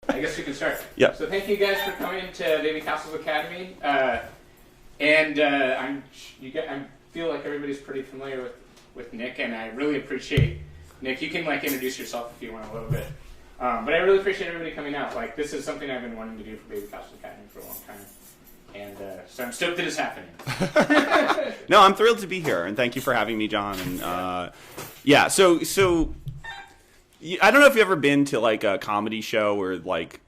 I guess we can start. Yeah. So thank you guys for coming to Babycastles Academy. I feel like everybody's pretty familiar with Nick, and I really appreciate Nick. You can introduce yourself if you want a little bit. But I really appreciate everybody coming out. This is something I've been wanting to do for Babycastles Academy for a long time. And so I'm stoked that it's happening. No, I'm thrilled to be here, and thank you for having me, John. And so I don't know if you've ever been to a comedy show where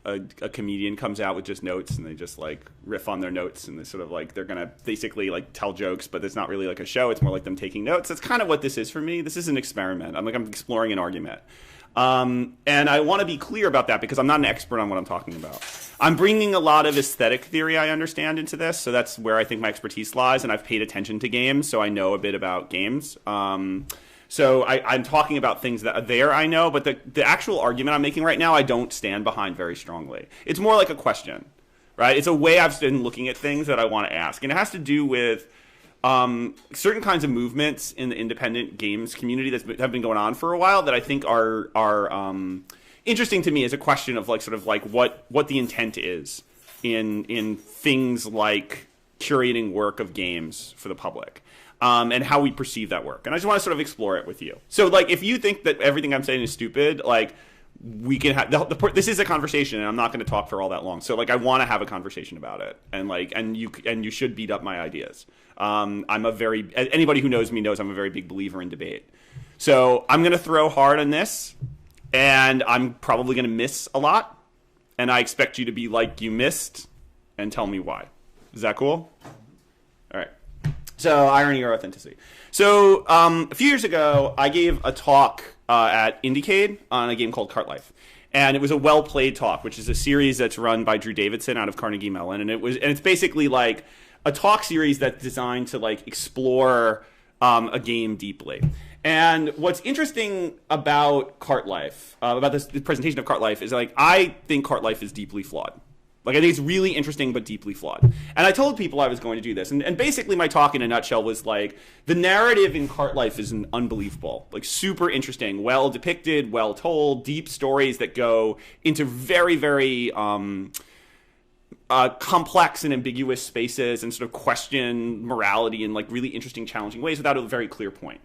a comedian comes out with just notes and they just riff on their notes, and they sort of they're gonna basically tell jokes, but it's not really a show. It's more like them taking notes. That's kind of what this is for me. This is an experiment. I'm exploring an argument. And I want to be clear about that because I'm not an expert on what I'm talking about. I'm bringing a lot of aesthetic theory, I understand, into this, so that's where I think my expertise lies, and I've paid attention to games, so I know a bit about games. So I'm talking about things that I know, but the actual argument I'm making right now, I don't stand behind very strongly. It's more like a question, right? It's a way I've been looking at things that I want to ask, and it has to do with certain kinds of movements in the independent games community that have been going on for a while that I think are interesting to me as a question of what the intent is in things like curating work of games for the public, and how we perceive that work. And I just want to sort of explore it with you. So if you think that everything I'm saying is stupid, we can have this is a conversation, and I'm not going to talk for all that long. So I want to have a conversation about it, and you should beat up my ideas. Anybody who knows me knows I'm a very big believer in debate. So I'm going to throw hard on this, and I'm probably going to miss a lot, and I expect you to be like you missed and tell me why. Is that cool? All right. So irony or authenticity. So a few years ago, I gave a talk at Indiecade on a game called Cart Life. And it was a well-played talk, which is a series that's run by Drew Davidson out of Carnegie Mellon. And it's basically a talk series that's designed to explore a game deeply. And what's interesting about Cart Life, about this presentation of Cart Life, is I think Cart Life is deeply flawed. I think it's really interesting but deeply flawed. And I told people I was going to do this. And basically my talk in a nutshell was the narrative in Cart Life is unbelievable. Super interesting, well depicted, well told, deep stories that go into very, very complex and ambiguous spaces and sort of question morality in really interesting, challenging ways without a very clear point.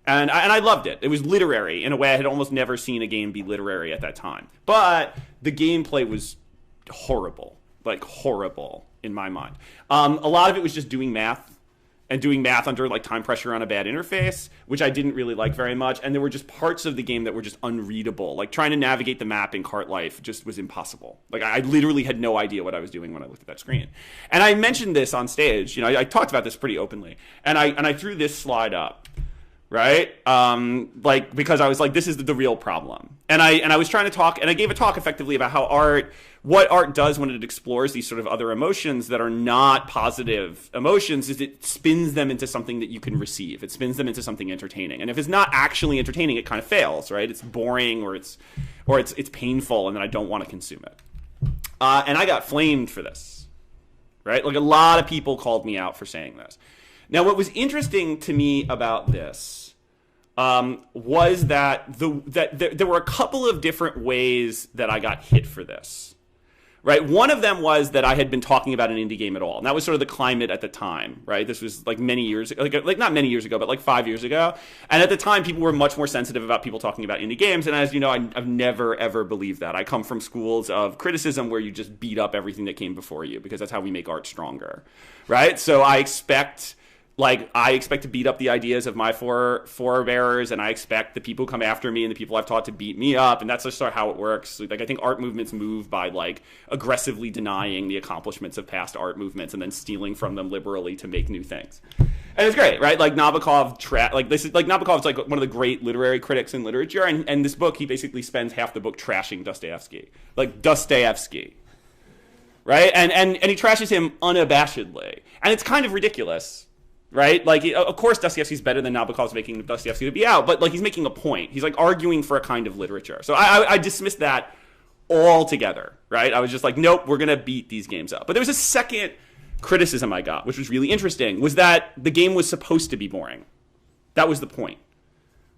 And I loved it. It was literary in a way I had almost never seen a game be literary at that time. But the gameplay was horrible in my mind. A lot of it was just doing math under time pressure on a bad interface, which I didn't really like very much. And there were just parts of the game that were just unreadable. Trying to navigate the map in Cart Life just was impossible. I literally had no idea what I was doing when I looked at that screen. And I mentioned this on stage. I talked about this pretty openly. And I threw this slide up. Right? Because I was this is the real problem. And I was trying to talk, and I gave a talk effectively about how what art does when it explores these sort of other emotions that are not positive emotions is it spins them into something that you can receive. It spins them into something entertaining. And if it's not actually entertaining, it kind of fails, right? It's boring or it's painful, and then I don't want to consume it. And I got flamed for this, right? A lot of people called me out for saying this. Now, what was interesting to me about this was that there were a couple of different ways that I got hit for this. Right, one of them was that I had been talking about an indie game at all, and that was sort of the climate at the time. Right, this was many years ago, not many years ago, but 5 years ago. And at the time, people were much more sensitive about people talking about indie games. And as you know, I've never ever believed that. I come from schools of criticism where you just beat up everything that came before you because that's how we make art stronger. Right, so I expect to beat up the ideas of my forebearers, and I expect the people who come after me and the people I've taught to beat me up, and that's just sort of how it works. I think art movements move by aggressively denying the accomplishments of past art movements and then stealing from them liberally to make new things. And it's great, right? Nabokov, Nabokov's one of the great literary critics in literature, and this book, he basically spends half the book trashing Dostoevsky. Dostoevsky. Right? And he trashes him unabashedly. And it's kind of ridiculous. Right? Of course, Dostoevsky's better than Nabokov's making Dostoevsky to be out, but he's making a point. He's arguing for a kind of literature. So I dismissed that altogether, right? I was just nope, we're going to beat these games up. But there was a second criticism I got, which was really interesting, was that the game was supposed to be boring. That was the point,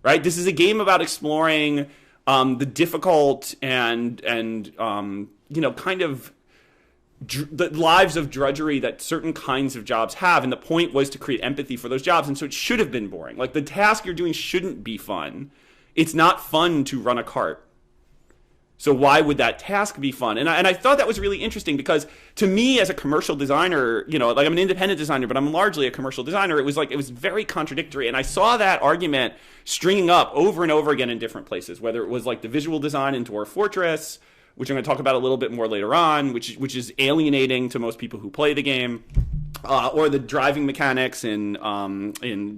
right? This is a game about exploring the difficult and kind of the lives of drudgery that certain kinds of jobs have, and the point was to create empathy for those jobs, and so it should have been boring. Like, the task you're doing shouldn't be fun. It's not fun to run a cart. So why would that task be fun? And I thought that was really interesting, because to me, as a commercial designer, like, I'm an independent designer, but I'm largely a commercial designer. It was very contradictory. And I saw that argument stringing up over and over again in different places, whether it was like the visual design in Dwarf Fortress, which I'm going to talk about a little bit more later on, which is alienating to most people who play the game, or the driving mechanics in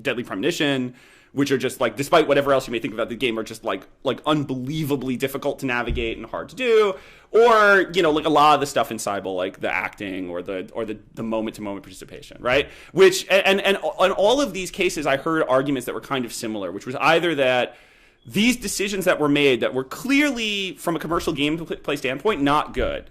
Deadly Premonition, which are just like, despite whatever else you may think about the game, are just like unbelievably difficult to navigate and hard to do, or like a lot of the stuff in Cybele, like the acting or the moment to moment participation, right? Which and on all of these cases, I heard arguments that were kind of similar, which was either that these decisions that were made that were clearly, from a commercial gameplay standpoint, not good.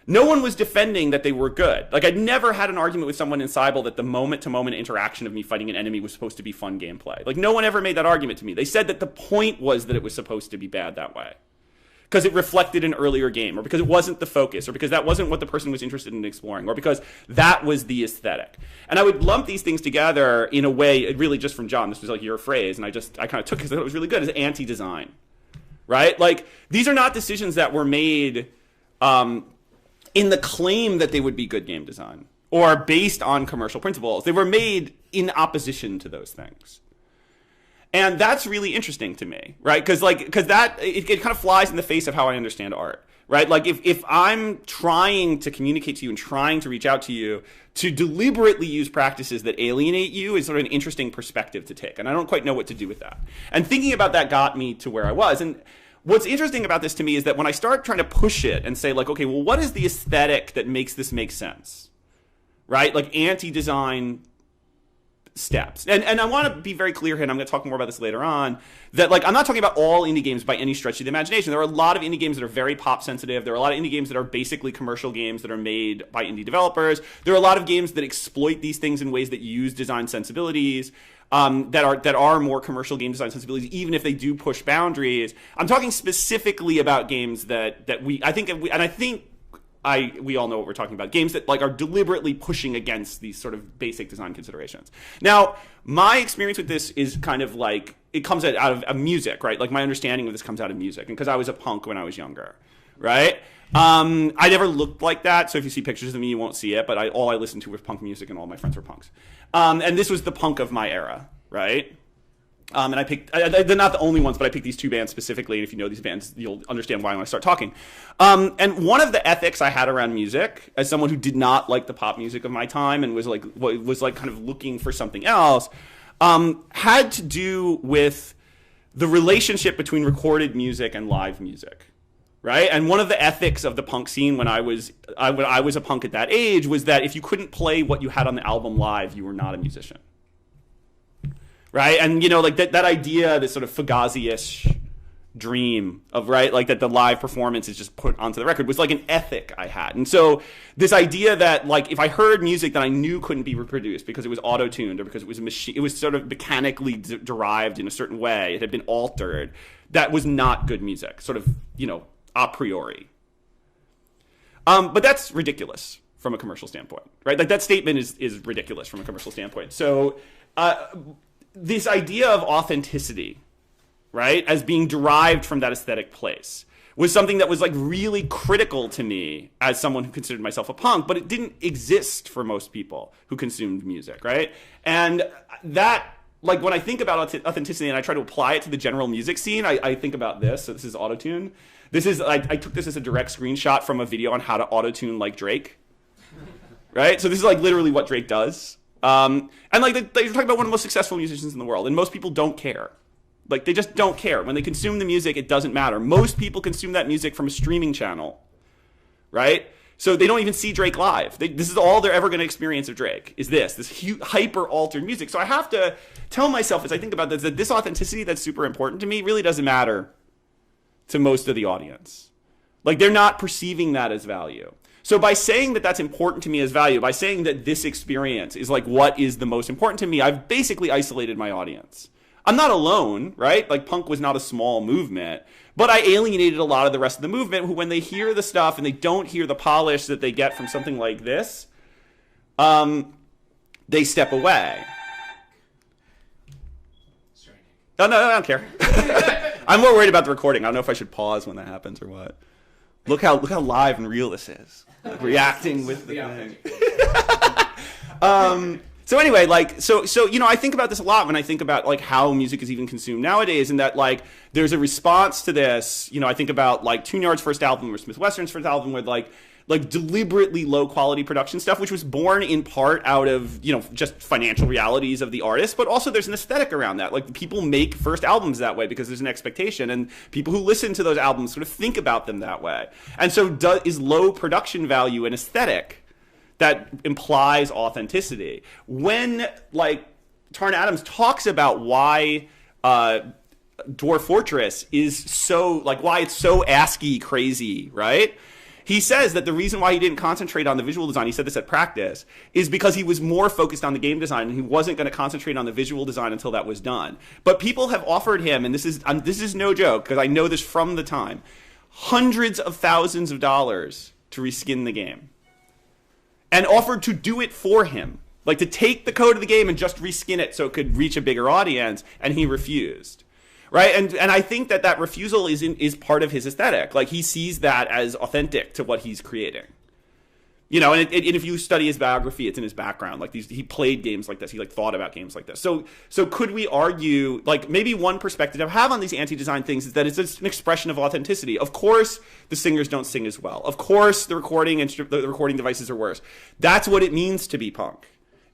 No one was defending that they were good. Like, I'd never had an argument with someone in Cybele that the moment-to-moment interaction of me fighting an enemy was supposed to be fun gameplay. Like, no one ever made that argument to me. They said that the point was that it was supposed to be bad that way, because it reflected an earlier game, or because it wasn't the focus, or because that wasn't what the person was interested in exploring, or because that was the aesthetic. And I would lump these things together in a way, really just from John, this was like your phrase, and I kind of took it because I thought it was really good, as anti-design, right? Like, these are not decisions that were made in the claim that they would be good game design, or based on commercial principles. They were made in opposition to those things. And that's really interesting to me, right? Because that it kind of flies in the face of how I understand art, right? Like, if I'm trying to communicate to you and trying to reach out to you, to deliberately use practices that alienate you is sort of an interesting perspective to take. And I don't quite know what to do with that. And thinking about that got me to where I was. And what's interesting about this to me is that when I start trying to push it and say, like, okay, well, what is the aesthetic that makes this make sense, right? Like, anti-design steps. And I want to be very clear here, and I'm going to talk more about this later on, that, like, I'm not talking about all indie games by any stretch of the imagination. There are a lot of indie games that are very pop sensitive. There are a lot of indie games that are basically commercial games that are made by indie developers. There are a lot of games that exploit these things in ways that use design sensibilities, that are more commercial game design sensibilities, even if they do push boundaries. I'm talking specifically about games we all know what we're talking about. Games that, like, are deliberately pushing against these sort of basic design considerations. Now, my experience with this is kind of like, it comes out of music, right? Like, my understanding of this comes out of music, and because I was a punk when I was younger, right? I never looked like that, so if you see pictures of me, you won't see it, but all I listened to was punk music, and all my friends were punks. And this was the punk of my era, right? And I picked, they're not the only ones, but I picked these two bands specifically, and if you know these bands, you'll understand why when I start talking. And one of the ethics I had around music, as someone who did not like the pop music of my time and was kind of looking for something else, had to do with the relationship between recorded music and live music, right? And one of the ethics of the punk scene when I was a punk at that age was that if you couldn't play what you had on the album live, you were not a musician. Right? And, like that idea, this sort of Fugazi-ish dream of, right, like that the live performance is just put onto the record, was like an ethic I had. And so this idea that, like, if I heard music that I knew couldn't be reproduced because it was auto-tuned or because it was it was sort of mechanically derived in a certain way, it had been altered, that was not good music, sort of, a priori. But that's ridiculous from a commercial standpoint, right? Like, that statement is ridiculous from a commercial standpoint. So, this idea of authenticity, right, as being derived from that aesthetic place, was something that was, like, really critical to me as someone who considered myself a punk, but it didn't exist for most people who consumed music, right? And that, like, when I think about authenticity and I try to apply it to the general music scene, I think about this. So this is autotune. I took this as a direct screenshot from a video on how to autotune like Drake, right? So this is, like, literally what Drake does. And, like, they're talking about one of the most successful musicians in the world, and most people don't care. Like, they just don't care. When they consume the music, it doesn't matter. Most people consume that music from a streaming channel, right? So they don't even see Drake live. This is all they're ever going to experience of Drake, is this hyper-altered music. So I have to tell myself, as I think about this, that this authenticity that's super important to me really doesn't matter to most of the audience. Like, they're not perceiving that as value. So by saying that that's important to me as value, by saying that this experience is, like, what is the most important to me, I've basically isolated my audience. I'm not alone, right? Like, punk was not a small movement, But I alienated a lot of the rest of the movement who, when they hear the stuff and they don't hear the polish that they get from something like this, they step away. No, I don't care. I'm more worried about the recording. I don't know if I should pause when that happens or what. Look how live and real this is. Like, reacting with the thing. So anyway, like, so I think about this a lot when I think about like how music is even consumed nowadays, and that like there's a response to this. I think about like Tune-Yards' first album or Smith Western's first album with like deliberately low quality production stuff, which was born in part out of, just financial realities of the artist, but also there's an aesthetic around that. Like, people make first albums that way because there's an expectation, and people who listen to those albums sort of think about them that way. And so is low production value an aesthetic that implies authenticity? When, like, Tarn Adams talks about why Dwarf Fortress is so, like, why it's so ASCII crazy, right? He says that the reason why he didn't concentrate on the visual design, he said this at practice, is because he was more focused on the game design, and he wasn't going to concentrate on the visual design until that was done. But people have offered him, and this is no joke, because I know this from the time, hundreds of thousands of dollars to reskin the game. And offered to do it for him. Like, to take the code of the game and just reskin it so it could reach a bigger audience, and he refused. Right, and I think that refusal is part of his aesthetic. Like, he sees that as authentic to what he's creating. And if you study his biography, it's in his background. Like, he played games like this. He thought about games like this. So could we argue, like, maybe one perspective I have on these anti-design things is that it's an expression of authenticity. Of course, the singers don't sing as well. Of course, the recording devices are worse. That's what it means to be punk.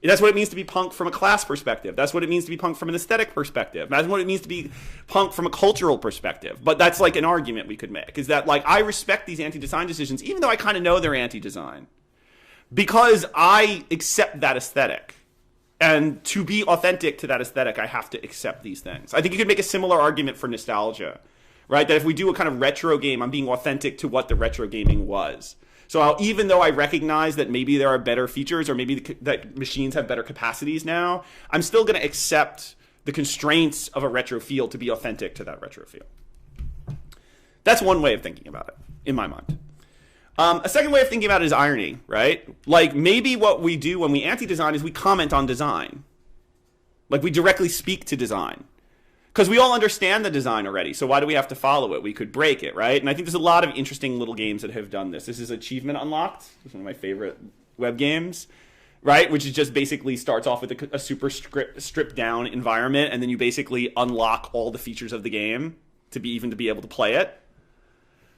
That's what it means to be punk from a class perspective. That's what it means to be punk from an aesthetic perspective. That's what it means to be punk from a cultural perspective. But that's like an argument we could make, is that like I respect these anti-design decisions, even though I kind of know they're anti-design, because I accept that aesthetic. And to be authentic to that aesthetic, I have to accept these things. I think you could make a similar argument for nostalgia, right? That if we do a kind of retro game, I'm being authentic to what the retro gaming was. So even though I recognize that maybe there are better features, or maybe that machines have better capacities now, I'm still going to accept the constraints of a retro feel to be authentic to that retro feel. That's one way of thinking about it, in my mind. A second way of thinking about it is irony, right? Like, maybe what we do when we anti-design is we comment on design. Like, we directly speak to design. Because we all understand the design already, so why do we have to follow it? We could break it, right? And I think there's a lot of interesting little games that have done this. This is Achievement Unlocked. It's one of my favorite web games, right? Which is just basically starts off with a super stripped down environment, and then you basically unlock all the features of the game to be able to play it.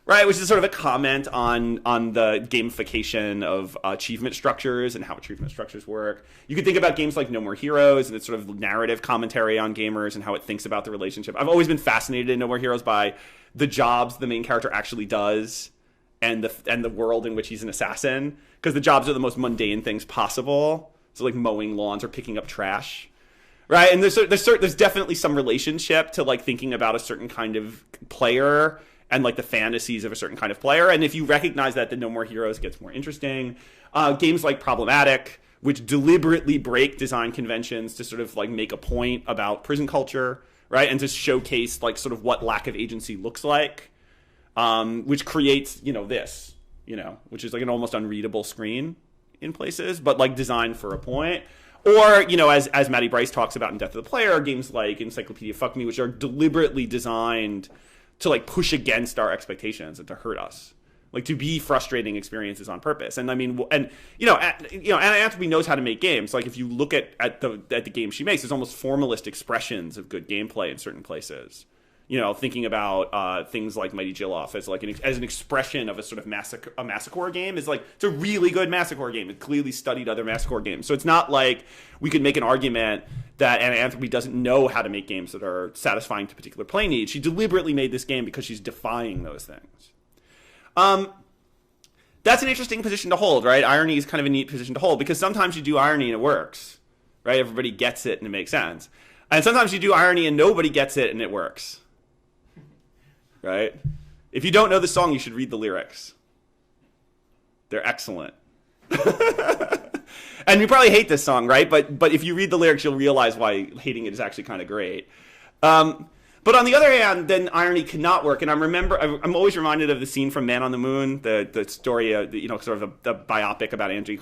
Right, which is sort of a comment on the gamification of achievement structures and how achievement structures work. You could think about games like No More Heroes and its sort of narrative commentary on gamers and how it thinks about the relationship. I've always been fascinated in No More Heroes by the jobs the main character actually does and the world in which he's an assassin, because the jobs are the most mundane things possible. So like mowing lawns or picking up trash. Right, and there's definitely some relationship to like thinking about a certain kind of player and like the fantasies of a certain kind of player. And if you recognize that, then No More Heroes gets more interesting. Games like Problematic, which deliberately break design conventions to sort of like make a point about prison culture, right? And to showcase like sort of what lack of agency looks like, which creates, this, which is like an almost unreadable screen in places, but like designed for a point. Or, as Matty Bryce talks about in Death of the Player, games like Encyclopedia Fuck Me, which are deliberately designed to like push against our expectations and to hurt us, like to be frustrating experiences on purpose. And I mean, Anna Anthony knows how to make games. Like if you look at the game she makes, there's almost formalist expressions of good gameplay in certain places. Thinking about things like Mighty Jill-Off as like as an expression of a sort of massacre game is like, it's a really good massacre game. It clearly studied other massacre games. So it's not like we could make an argument that Anna Anthony doesn't know how to make games that are satisfying to particular play needs. She deliberately made this game because she's defying those things. That's an interesting position to hold, right? Irony is kind of a neat position to hold, because sometimes you do irony and it works, right? Everybody gets it and it makes sense. And sometimes you do irony and nobody gets it and it works. Right? If you don't know the song, you should read the lyrics. They're excellent. And you probably hate this song, right? But if you read the lyrics, you'll realize why hating it is actually kind of great. But But on the other hand, then irony cannot work. And I'm always reminded of the scene from Man on the Moon, the story, sort of the biopic about Andy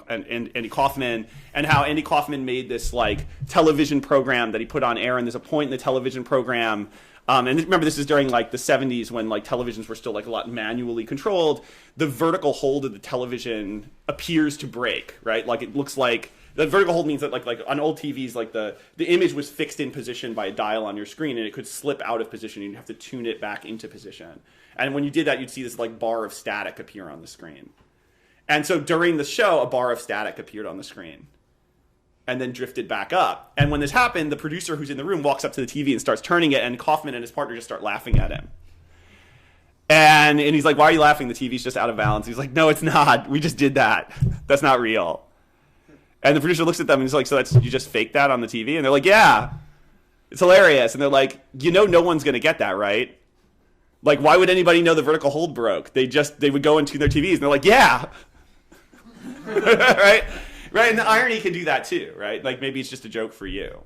Kaufman, and how Andy Kaufman made this like television program that he put on air. And there's a point in the television program, and remember this is during like the 70s when like televisions were still like a lot manually controlled. The vertical hold of the television appears to break, right? Like it looks like. The vertical hold means that like on old TVs, like the image was fixed in position by a dial on your screen, and it could slip out of position. You'd have to tune it back into position. And when you did that, you'd see this like bar of static appear on the screen. And so during the show, a bar of static appeared on the screen and then drifted back up. And when this happened, the producer who's in the room walks up to the TV and starts turning it, and Kaufman and his partner just start laughing at him. And he's like, "Why are you laughing? The TV's just out of balance." He's like, "No, it's not. We just did that. That's not real." And the producer looks at them and he's like, "So you just faked that on the TV?" And they're like, "Yeah, it's hilarious." And they're like, no one's going to get that, right? Like, why would anybody know the vertical hold broke? They would go and tune their TVs and they're like, "Yeah." Right? And the irony can do that too, right? Like maybe it's just a joke for you.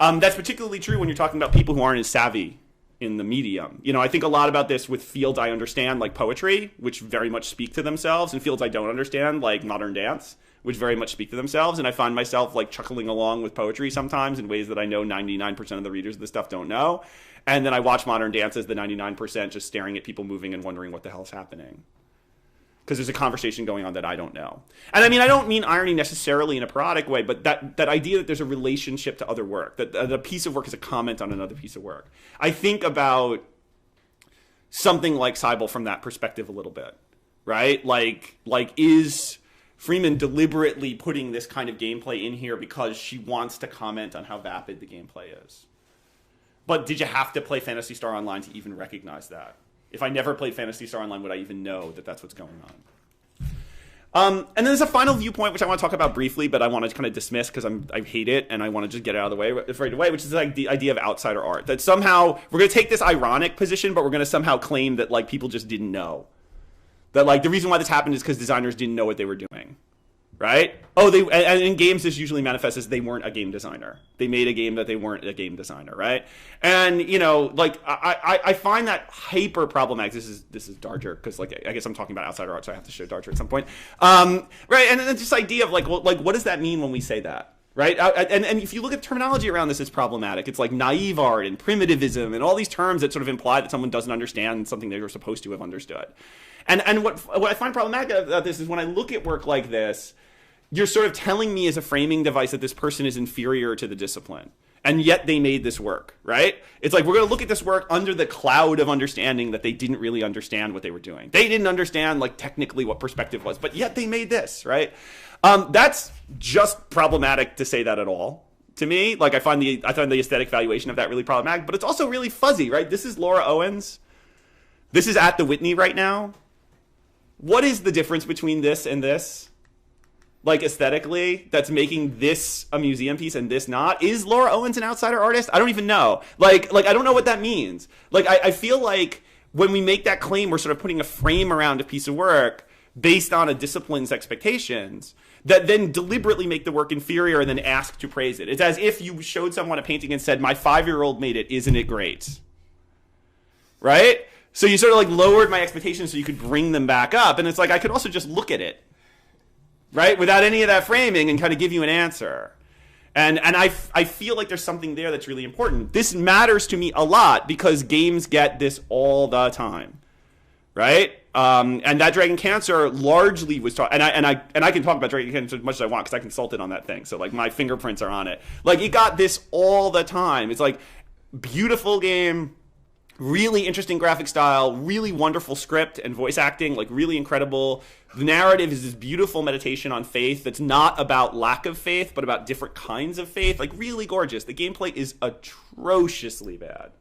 That's particularly true when you're talking about people who aren't as savvy in the medium. I think a lot about this with fields I understand, like poetry, which very much speak to themselves, and fields I don't understand, like modern dance, which very much speak to themselves. And I find myself like chuckling along with poetry sometimes in ways that I know 99% of the readers of this stuff don't know. And then I watch modern dance as the 99% just staring at people moving and wondering what the hell's happening. Because there's a conversation going on that I don't know. And I mean, I don't mean irony necessarily in a parodic way, but that idea that there's a relationship to other work, that a piece of work is a comment on another piece of work. I think about something like Cybele from that perspective a little bit, right? Like is Freeman deliberately putting this kind of gameplay in here because she wants to comment on how vapid the gameplay is. But did you have to play Phantasy Star Online to even recognize that? If I never played Phantasy Star Online, would I even know that that's what's going on? And then there's a final viewpoint, which I want to talk about briefly, but I want to kind of dismiss because I hate it, and I want to just get it out of the way right away, which is like the idea of outsider art. That somehow we're going to take this ironic position, but we're going to somehow claim that like people just didn't know. That like the reason why this happened is because designers didn't know what they were doing, right? And in games this usually manifests as they weren't a game designer. They made a game that they weren't a game designer, right? And like I find that hyper problematic. This is Drudgery because like I guess I'm talking about outsider art, so I have to show Drudgery at some point, right? And then this idea of like what does that mean when we say that? Right? And if you look at terminology around this, it's problematic. It's like naive art and primitivism and all these terms that sort of imply that someone doesn't understand something they were supposed to have understood. And what I find problematic about this is when I look at work like this, you're sort of telling me as a framing device that this person is inferior to the discipline. And yet they made this work, right? It's like we're going to look at this work under the cloud of understanding that they didn't really understand what they were doing. They didn't understand like technically what perspective was, but yet they made this, right? That's just problematic to say that at all. To me, like I find the aesthetic valuation of that really problematic, but it's also really fuzzy, right? This is Laura Owens. This is at the Whitney right now. What is the difference between this and this? Like aesthetically, that's making this a museum piece and this not? Is Laura Owens an outsider artist? I don't even know. Like I don't know what that means. Like I feel like when we make that claim, we're sort of putting a frame around a piece of work based on a discipline's expectations that then deliberately make the work inferior and then ask to praise it. It's as if you showed someone a painting and said, "My 5-year-old made it, isn't it great?" Right? So you sort of like lowered my expectations so you could bring them back up. And it's like I could also just look at it, right, without any of that framing and kind of give you an answer. And I feel like there's something there that's really important. This matters to me a lot because games get this all the time, right? And that Dragon Cancer largely was taught, and I can talk about Dragon Cancer as much as I want because I consulted on that thing, so like my fingerprints are on it. Like it got this all the time. It's like beautiful game, really interesting graphic style, really wonderful script and voice acting, like really incredible. The narrative is this beautiful meditation on faith that's not about lack of faith, but about different kinds of faith, like really gorgeous. The gameplay is atrociously bad.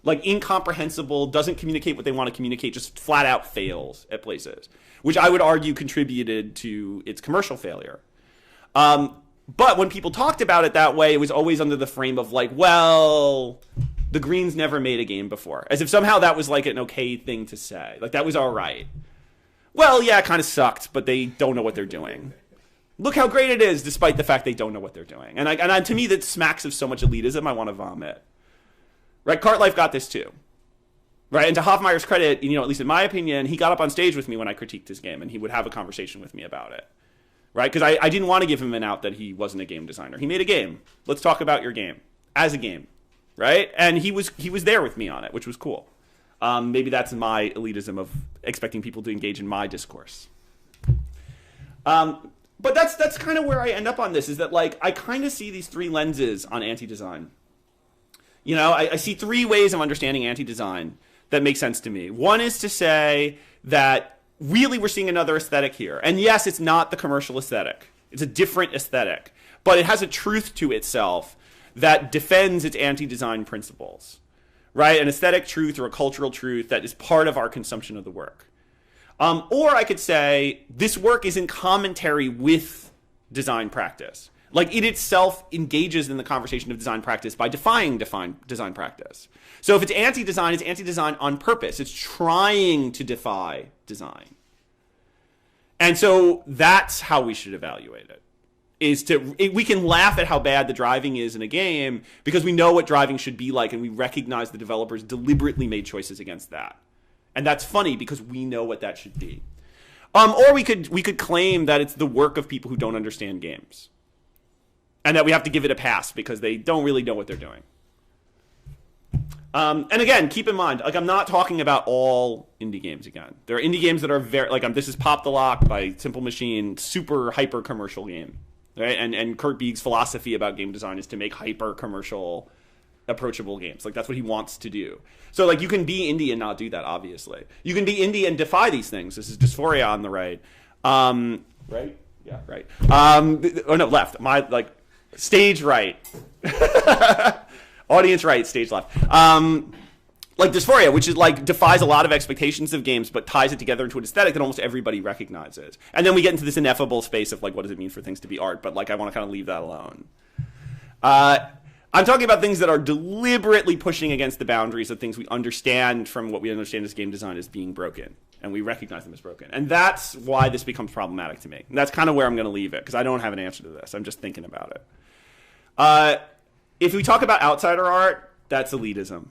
Like incomprehensible, doesn't communicate what they want to communicate, just flat out fails at places, which I would argue contributed to its commercial failure. But when people talked about it that way, it was always under the frame of like, well, the Greens never made a game before. As if somehow that was like an okay thing to say. Like that was all right. Well, yeah, it kind of sucked, but they don't know what they're doing. Look how great it is, despite the fact they don't know what they're doing. And to me, that smacks of so much elitism, I want to vomit. right? Cart Life got this too. Right, and to Hoffmeyer's credit, at least in my opinion, he got up on stage with me when I critiqued his game, and he would have a conversation with me about it. Right, because I didn't want to give him an out that he wasn't a game designer. He made a game. Let's talk about your game as a game, right? And he was there with me on it, which was cool. Maybe that's my elitism of expecting people to engage in my discourse. But that's kind of where I end up on this, is that like I kind of see these three lenses on anti-design. I see three ways of understanding anti-design that make sense to me. One is to say that really we're seeing another aesthetic here. And yes, it's not the commercial aesthetic. It's a different aesthetic. But it has a truth to itself that defends its anti-design principles. Right? An aesthetic truth or a cultural truth that is part of our consumption of the work. Or I could say this work is in commentary with design practice. Like it itself engages in the conversation of design practice by defying design practice. So if it's anti-design on purpose. It's trying to defy design. And so that's how we should evaluate it. We can laugh at how bad the driving is in a game because we know what driving should be like and we recognize the developers deliberately made choices against that. And that's funny because we know what that should be. Or we could claim that it's the work of people who don't understand games. And that we have to give it a pass because they don't really know what they're doing. And again, keep in mind, like I'm not talking about all indie games again. There are indie games that are very, this is Pop the Lock by Simple Machine, super hyper commercial game, right? And Kurt Beag's philosophy about game design is to make hyper commercial, approachable games. Like that's what he wants to do. So like you can be indie and not do that, obviously. You can be indie and defy these things. This is Dysphoria on the right. Right? Yeah, right. Left. Stage right. Audience right, stage left. Like Dysphoria, which is like defies a lot of expectations of games, but ties it together into an aesthetic that almost everybody recognizes. And then we get into this ineffable space of like, what does it mean for things to be art? But like, I want to kind of leave that alone. I'm talking about things that are deliberately pushing against the boundaries of things we understand from what we understand as game design as being broken. And we recognize them as broken. And that's why this becomes problematic to me. And that's kind of where I'm going to leave it, because I don't have an answer to this. I'm just thinking about it. If we talk about outsider art, that's elitism.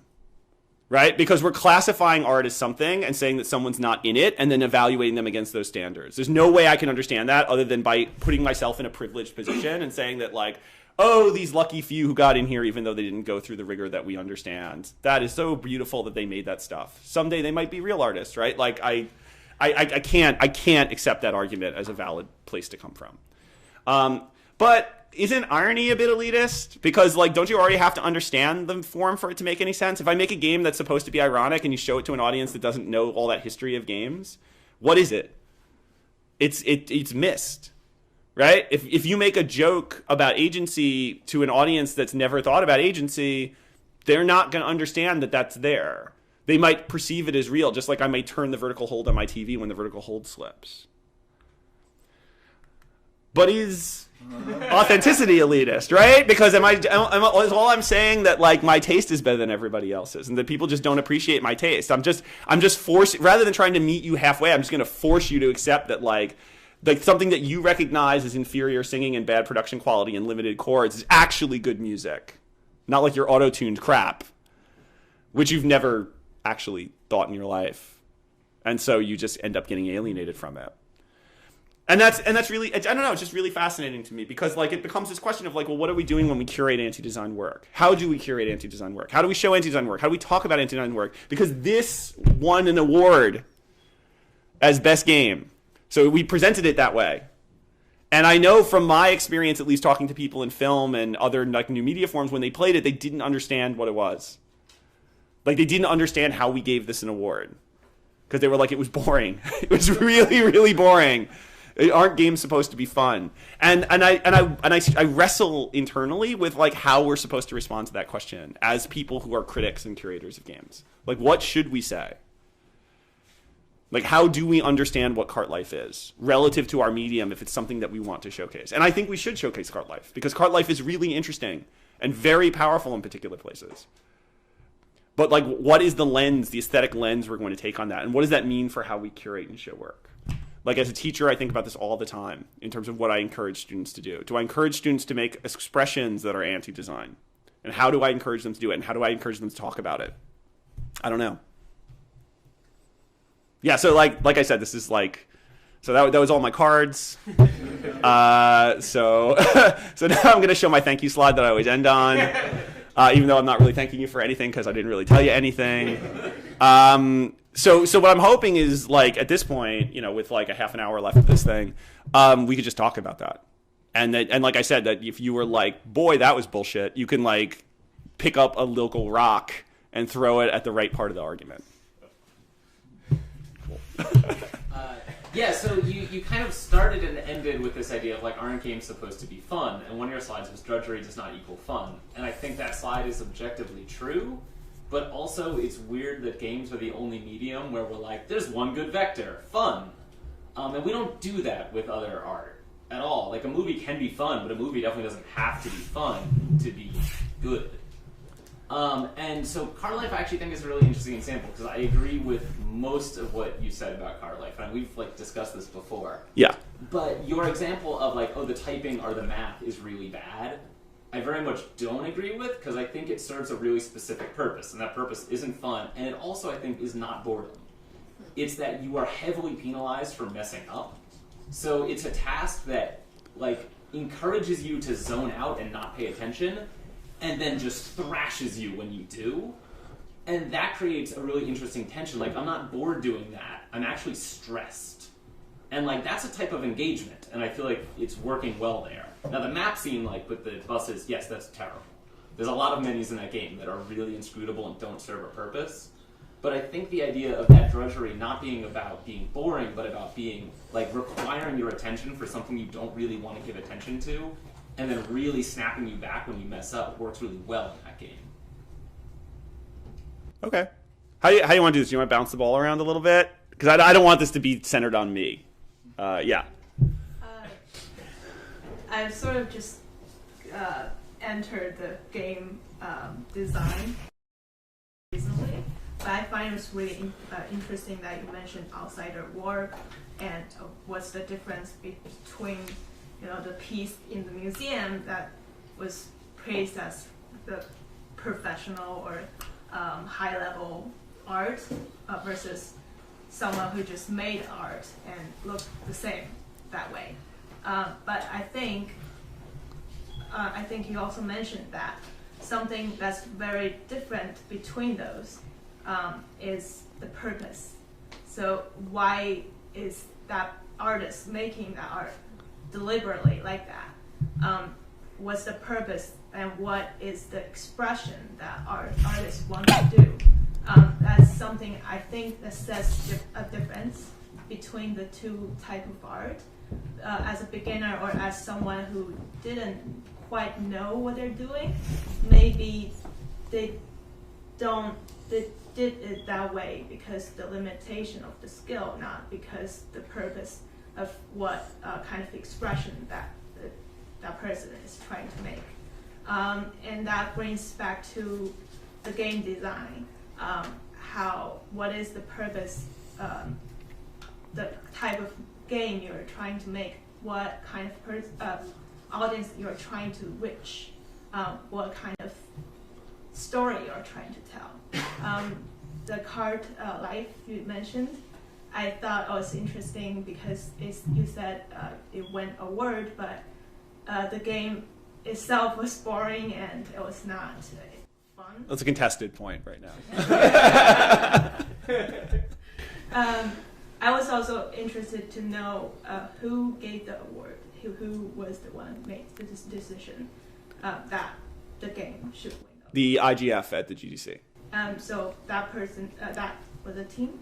Right? Because we're classifying art as something and saying that someone's not in it and then evaluating them against those standards. There's no way I can understand that other than by putting myself in a privileged position and saying that like, oh, these lucky few who got in here even though they didn't go through the rigor that we understand. That is so beautiful that they made that stuff. Someday they might be real artists, right? Like I can't accept that argument as a valid place to come from. But isn't irony a bit elitist? Because like, don't you already have to understand the form for it to make any sense? If I make a game that's supposed to be ironic and you show it to an audience that doesn't know all that history of games, what is it? It's missed. Right? If you make a joke about agency to an audience that's never thought about agency, they're not going to understand that that's there. They might perceive it as real, just like I may turn the vertical hold on my TV when the vertical hold slips. But is authenticity elitist, right? Because is all I'm saying that like my taste is better than everybody else's and that people just don't appreciate my taste. I'm just forcing, rather than trying to meet you halfway, I'm just going to force you to accept that like something that you recognize as inferior singing and bad production quality and limited chords is actually good music. Not like your auto-tuned crap, which you've never actually thought in your life. And so you just end up getting alienated from it. And that's really, I don't know, it's just really fascinating to me because like it becomes this question of like, well, what are we doing when we curate anti-design work? How do we curate anti-design work? How do we show anti-design work? How do we talk about anti-design work? Because this won an award as best game. So we presented it that way. And I know from my experience, at least talking to people in film and other like new media forms, when they played it, they didn't understand what it was. Like they didn't understand how we gave this an award. Because they were like, it was boring. It was really, really boring. Aren't games supposed to be fun? And I wrestle internally with like how we're supposed to respond to that question as people who are critics and curators of games. Like what should we say? Like, how do we understand what Cart Life is relative to our medium if it's something that we want to showcase? And I think we should showcase Cart Life because Cart Life is really interesting and very powerful in particular places. But, like, what is the lens, the aesthetic lens we're going to take on that? And what does that mean for how we curate and show work? Like, as a teacher, I think about this all the time in terms of what I encourage students to do. Do I encourage students to make expressions that are anti-design? And how do I encourage them to do it? And how do I encourage them to talk about it? I don't know. Yeah, so like I said, this is like, so that was all my cards. So so now I'm going to show my thank you slide that I always end on, even though I'm not really thanking you for anything because I didn't really tell you anything. So what I'm hoping is, like, at this point, with like a half an hour left of this thing, we could just talk about that. And like I said, that if you were like, boy, that was bullshit, you can like pick up a local rock and throw it at the right part of the argument. Yeah, so you kind of started and ended with this idea of, like, aren't games supposed to be fun? And one of your slides was drudgery does not equal fun. And I think that slide is objectively true, but also it's weird that games are the only medium where we're like, there's one good vector, fun. And we don't do that with other art at all. Like, a movie can be fun, but a movie definitely doesn't have to be fun to be good. And so Car Life I actually think is a really interesting example because I agree with most of what you said about Car Life, and we've like discussed this before. Yeah. But your example of like, oh, the typing or the math is really bad, I very much don't agree with because I think it serves a really specific purpose, and that purpose isn't fun, and it also I think is not boredom. It's that you are heavily penalized for messing up. So it's a task that like encourages you to zone out and not pay attention, and then just thrashes you when you do. And that creates a really interesting tension. Like, I'm not bored doing that. I'm actually stressed. And, like, that's a type of engagement, and I feel like it's working well there. Now, the map scene, like, with the buses, yes, that's terrible. There's a lot of menus in that game that are really inscrutable and don't serve a purpose. But I think the idea of that drudgery not being about being boring, but about being, like, requiring your attention for something you don't really want to give attention to, and then really snapping you back when you mess up works really well in that game. Okay. How do you want to do this? Do you want to bounce the ball around a little bit? Because I don't want this to be centered on me. Yeah. I've sort of just entered the game design recently, but I find it was really interesting that you mentioned outsider work and what's the difference between the piece in the museum that was praised as the professional or high-level art versus someone who just made art and looked the same that way. But I think you also mentioned that something that's very different between those is the purpose. So why is that artist making that art deliberately like that? What's the purpose and what is the expression that artists want to do? That's something I think that says a difference between the two type of art. As a beginner or as someone who didn't quite know what they're doing, maybe they did it that way because the limitation of the skill, not because the purpose of what kind of expression that person is trying to make. And that brings back to the game design. What is the purpose, the type of game you're trying to make, what kind of audience you're trying to reach, what kind of story you're trying to tell. The card life you mentioned, I thought was interesting because you said it went a word, but the game itself was boring and it was not fun. That's a contested point right now. I was also interested to know who gave the award, who was the one who made this decision that the game should win. The IGF at the GDC. So that person, that was a team?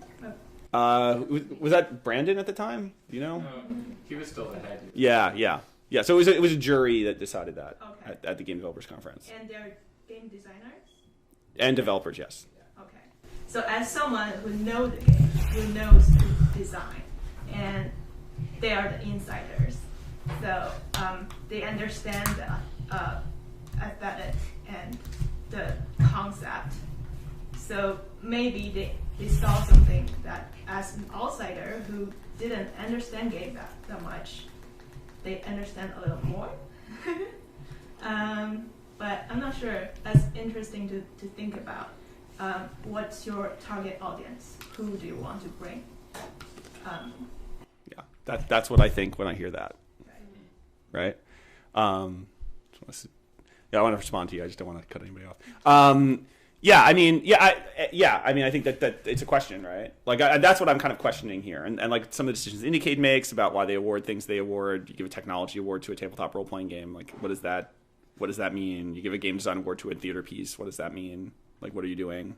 Was that Brandon at the time? Do you know? No, he was still the head. Yeah. So it was a jury that decided that at the Game Developers Conference. And they're game designers? And developers, yes. Okay. So as someone who knows the game, who knows the design, and they are the insiders, so they understand the aesthetic and the concept. So maybe they saw something that, as an outsider who didn't understand game that much, they understand a little more. but I'm not sure. That's interesting to think about. What's your target audience? Who do you want to bring? Yeah, that's what I think when I hear that. Right? I want to respond to you. I just don't want to cut anybody off. I think that it's a question, right? Like that's what I'm kind of questioning here, and like some of the decisions Indicate makes about why they award things they award. You give a technology award to a tabletop role playing game, like what does that mean? You give a game design award to a theater piece. What does that mean? Like, what are you doing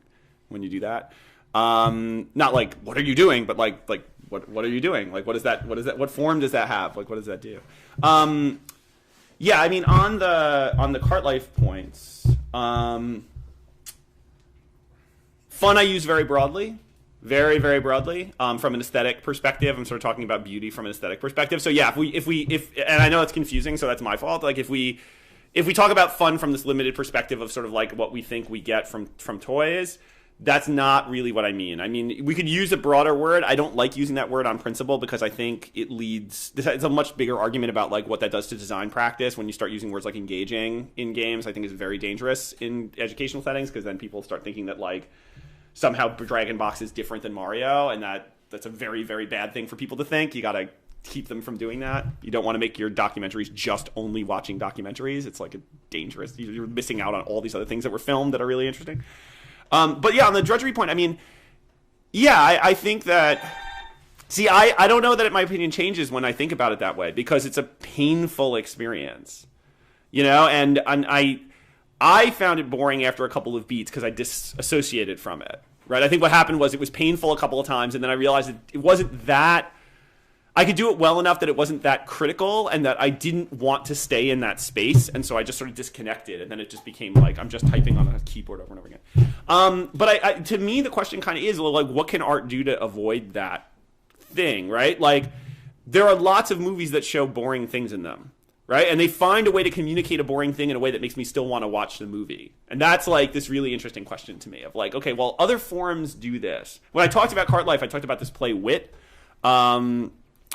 when you do that? Not like what are you doing, but like what are you doing? Like what form does that have? Like what does that do? On the cart life points, fun I use very broadly. Very, very broadly. From an aesthetic perspective, I'm sort of talking about beauty from an aesthetic perspective. So yeah, if and I know it's confusing, so that's my fault. Like if we talk about fun from this limited perspective of sort of like what we think we get from toys, that's not really what I mean. I mean, we could use a broader word. I don't like using that word on principle because I think it's a much bigger argument about like what that does to design practice when you start using words like engaging in games. I think is very dangerous in educational settings because then people start thinking that like somehow Dragon Box is different than Mario, and that's a very, very bad thing for people to think. You got to keep them from doing that. You don't want to make your documentaries just only watching documentaries. It's like a dangerous. You're missing out on all these other things that were filmed that are really interesting. But yeah, on the drudgery point, I mean, yeah, I think that. See, I don't know that my opinion changes when I think about it that way because it's a painful experience, you know, and I found it boring after a couple of beats because I disassociated from it, right? I think what happened was it was painful a couple of times, and then I realized it wasn't that. I could do it well enough that it wasn't that critical and that I didn't want to stay in that space, and so I just sort of disconnected, and then it just became like I'm just typing on a keyboard over and over again. But to me, the question kind of is, well, like, what can art do to avoid that thing, right? Like, there are lots of movies that show boring things in them, right? And they find a way to communicate a boring thing in a way that makes me still want to watch the movie. And that's like this really interesting question to me of like, okay, well, other forms do this. When I talked about Cart Life, I talked about this play Wit,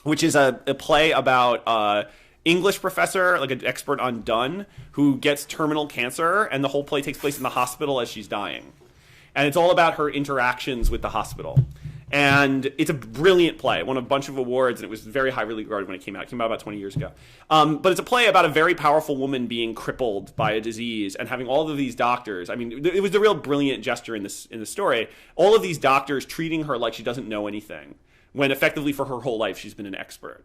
which is a play about English professor, like an expert on Donne, who gets terminal cancer, and the whole play takes place in the hospital as she's dying. And it's all about her interactions with the hospital. And it's a brilliant play. It won a bunch of awards, and it was very highly regarded when it came out. It came out about 20 years ago. But it's a play about a very powerful woman being crippled by a disease and having all of these doctors. I mean, it was a real brilliant gesture in the story. All of these doctors treating her like she doesn't know anything, when effectively for her whole life she's been an expert.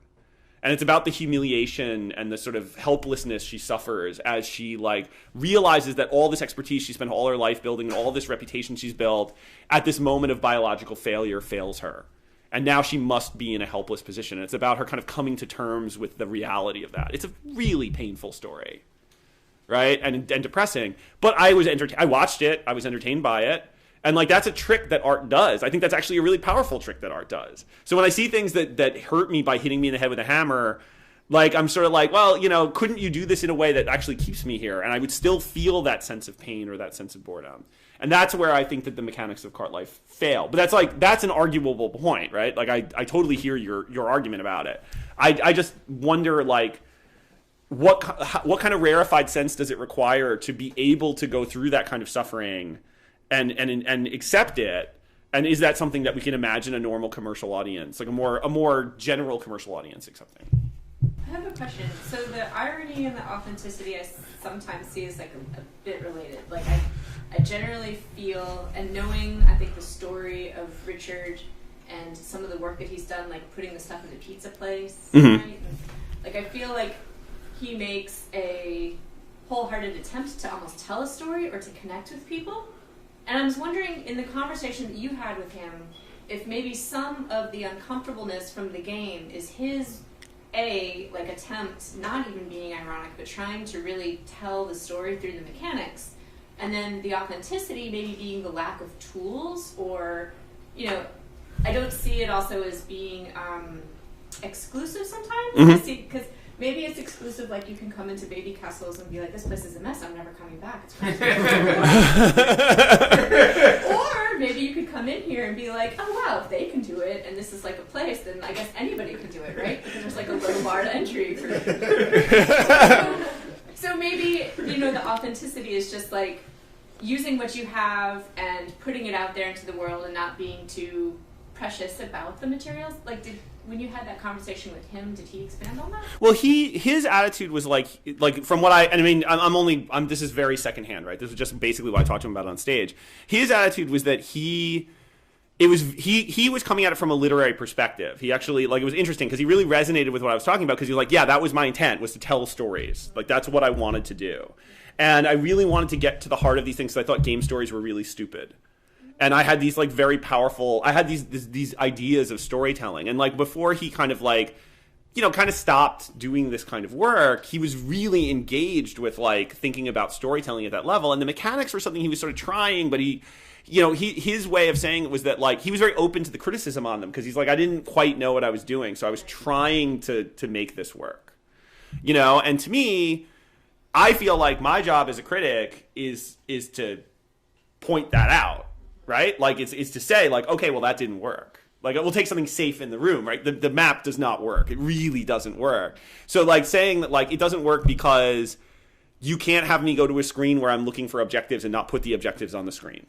And it's about the humiliation and the sort of helplessness she suffers as she like realizes that all this expertise she spent all her life building and all this reputation she's built at this moment of biological failure fails her. And now she must be in a helpless position. And it's about her kind of coming to terms with the reality of that. It's a really painful story, right? And depressing. But I watched it. I was entertained by it. And like that's a trick that art does. I think that's actually a really powerful trick that art does. So when I see things that hurt me by hitting me in the head with a hammer, like I'm sort of like, well, you know, couldn't you do this in a way that actually keeps me here? And I would still feel that sense of pain or that sense of boredom. And that's where I think that the mechanics of Cart Life fail. But that's an arguable point, right? Like I totally hear your argument about it. I just wonder like what kind of rarefied sense does it require to be able to go through that kind of suffering and accept it, and is that something that we can imagine a normal commercial audience, like a more general commercial audience accepting? I have a question. So the irony and the authenticity I sometimes see is like a bit related. Like I generally feel, and knowing I think the story of Richard and some of the work that he's done, like putting the stuff in the pizza place, right? And, like I feel like he makes a wholehearted attempt to almost tell a story or to connect with people. And I was wondering, in the conversation that you had with him, if maybe some of the uncomfortableness from the game is his, attempt, not even being ironic, but trying to really tell the story through the mechanics, and then the authenticity maybe being the lack of tools, or, you know, I don't see it also as being exclusive sometimes. Because maybe it's exclusive, like you can come into Babycastles and be like, this place is a mess, I'm never coming back. It's or maybe you could come in here and be like, oh wow, if they can do it, and this is like a place, then I guess anybody can do it, right? Because there's like a low bar to entry. So maybe, you the authenticity is just like using what you have and putting it out there into the world and not being too precious about the materials. Like, when you had that conversation with him, did he expand on that? Well, his attitude was like from what this is very secondhand, right? This is just basically what I talked to him about on stage. His attitude was that he was coming at it from a literary perspective. He actually, like, it was interesting because he really resonated with what I was talking about, because he was like, yeah, that was my intent, was to tell stories. Like, that's what I wanted to do. And I really wanted to get to the heart of these things, because I thought game stories were really stupid. And I had these, like, very powerful, I had these ideas of storytelling. And, like, before he kind of, like, kind of stopped doing this kind of work, he was really engaged with, like, thinking about storytelling at that level. And the mechanics were something he was sort of trying, but his way of saying it was that, like, he was very open to the criticism on them, because he's like, I didn't quite know what I was doing, so I was trying to make this work. And to me, I feel like my job as a critic is to point that out, right? Like, it's to say, like, okay, well, that didn't work. Like, we'll take something safe in the room, right? The map does not work. It really doesn't work. So, like, saying that, like, it doesn't work because you can't have me go to a screen where I'm looking for objectives and not put the objectives on the screen,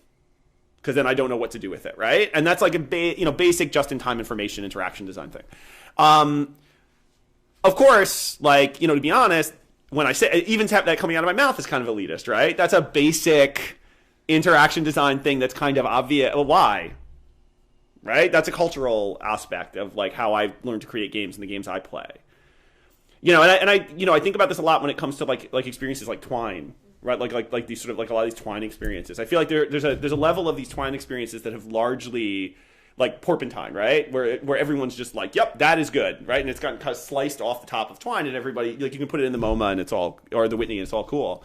because then I don't know what to do with it, right? And that's like a basic just-in-time information interaction design thing. Of course, like, to be honest, when I say, even that coming out of my mouth is kind of elitist, right? That's a basic interaction design thing that's kind of obvious. Well, why? Right? That's a cultural aspect of, like, how I learned to create games and the games I play. I think about this a lot when it comes to like experiences like Twine, right? Like these sort of, like, a lot of these Twine experiences. I feel like there's a level of these Twine experiences that have largely, like, Porpentine, right? Where everyone's just like, yep, that is good, right? And it's gotten kind of sliced off the top of Twine, and everybody, like, you can put it in the MoMA and it's all, or the Whitney, and it's all cool.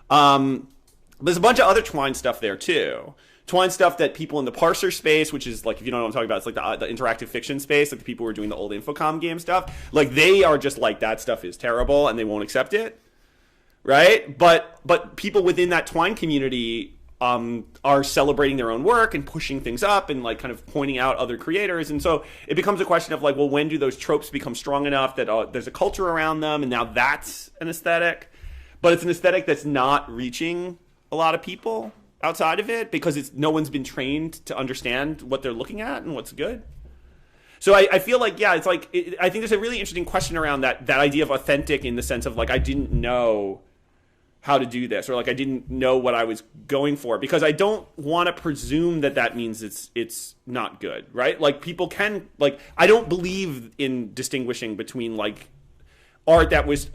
There's a bunch of other Twine stuff there too. Twine stuff that people in the parser space, which is, like, if you don't know what I'm talking about, it's like the interactive fiction space, like the people who are doing the old Infocom game stuff. Like, they are just like, that stuff is terrible and they won't accept it, right? But people within that Twine community are celebrating their own work and pushing things up and, like, kind of pointing out other creators. And so it becomes a question of, like, well, when do those tropes become strong enough that there's a culture around them, and now that's an aesthetic? But it's an aesthetic that's not reaching a lot of people outside of it, because no one's been trained to understand what they're looking at and what's good. So I feel like, yeah, it's like, I think there's a really interesting question around that idea of authentic, in the sense of, like, I didn't know how to do this, or, like, I didn't know what I was going for, because I don't want to presume that means it's not good, right? Like, people can, like, I don't believe in distinguishing between, like, art that was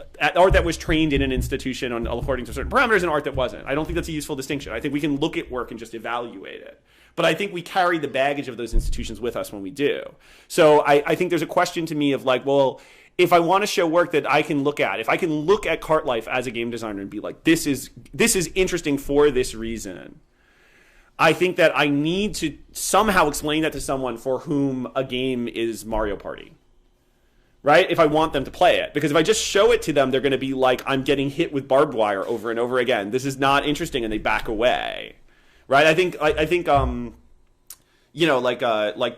trained in an institution according to certain parameters and art that wasn't. I don't think that's a useful distinction. I think we can look at work and just evaluate it. But I think we carry the baggage of those institutions with us when we do. So I think there's a question to me of, like, well, if I want to show work that I can look at, if I can look at Cart Life as a game designer and be like, this is interesting for this reason, I think that I need to somehow explain that to someone for whom a game is Mario Party. Right? If I want them to play it. Because if I just show it to them, they're going to be like, I'm getting hit with barbed wire over and over again. This is not interesting, and they back away. Right? I think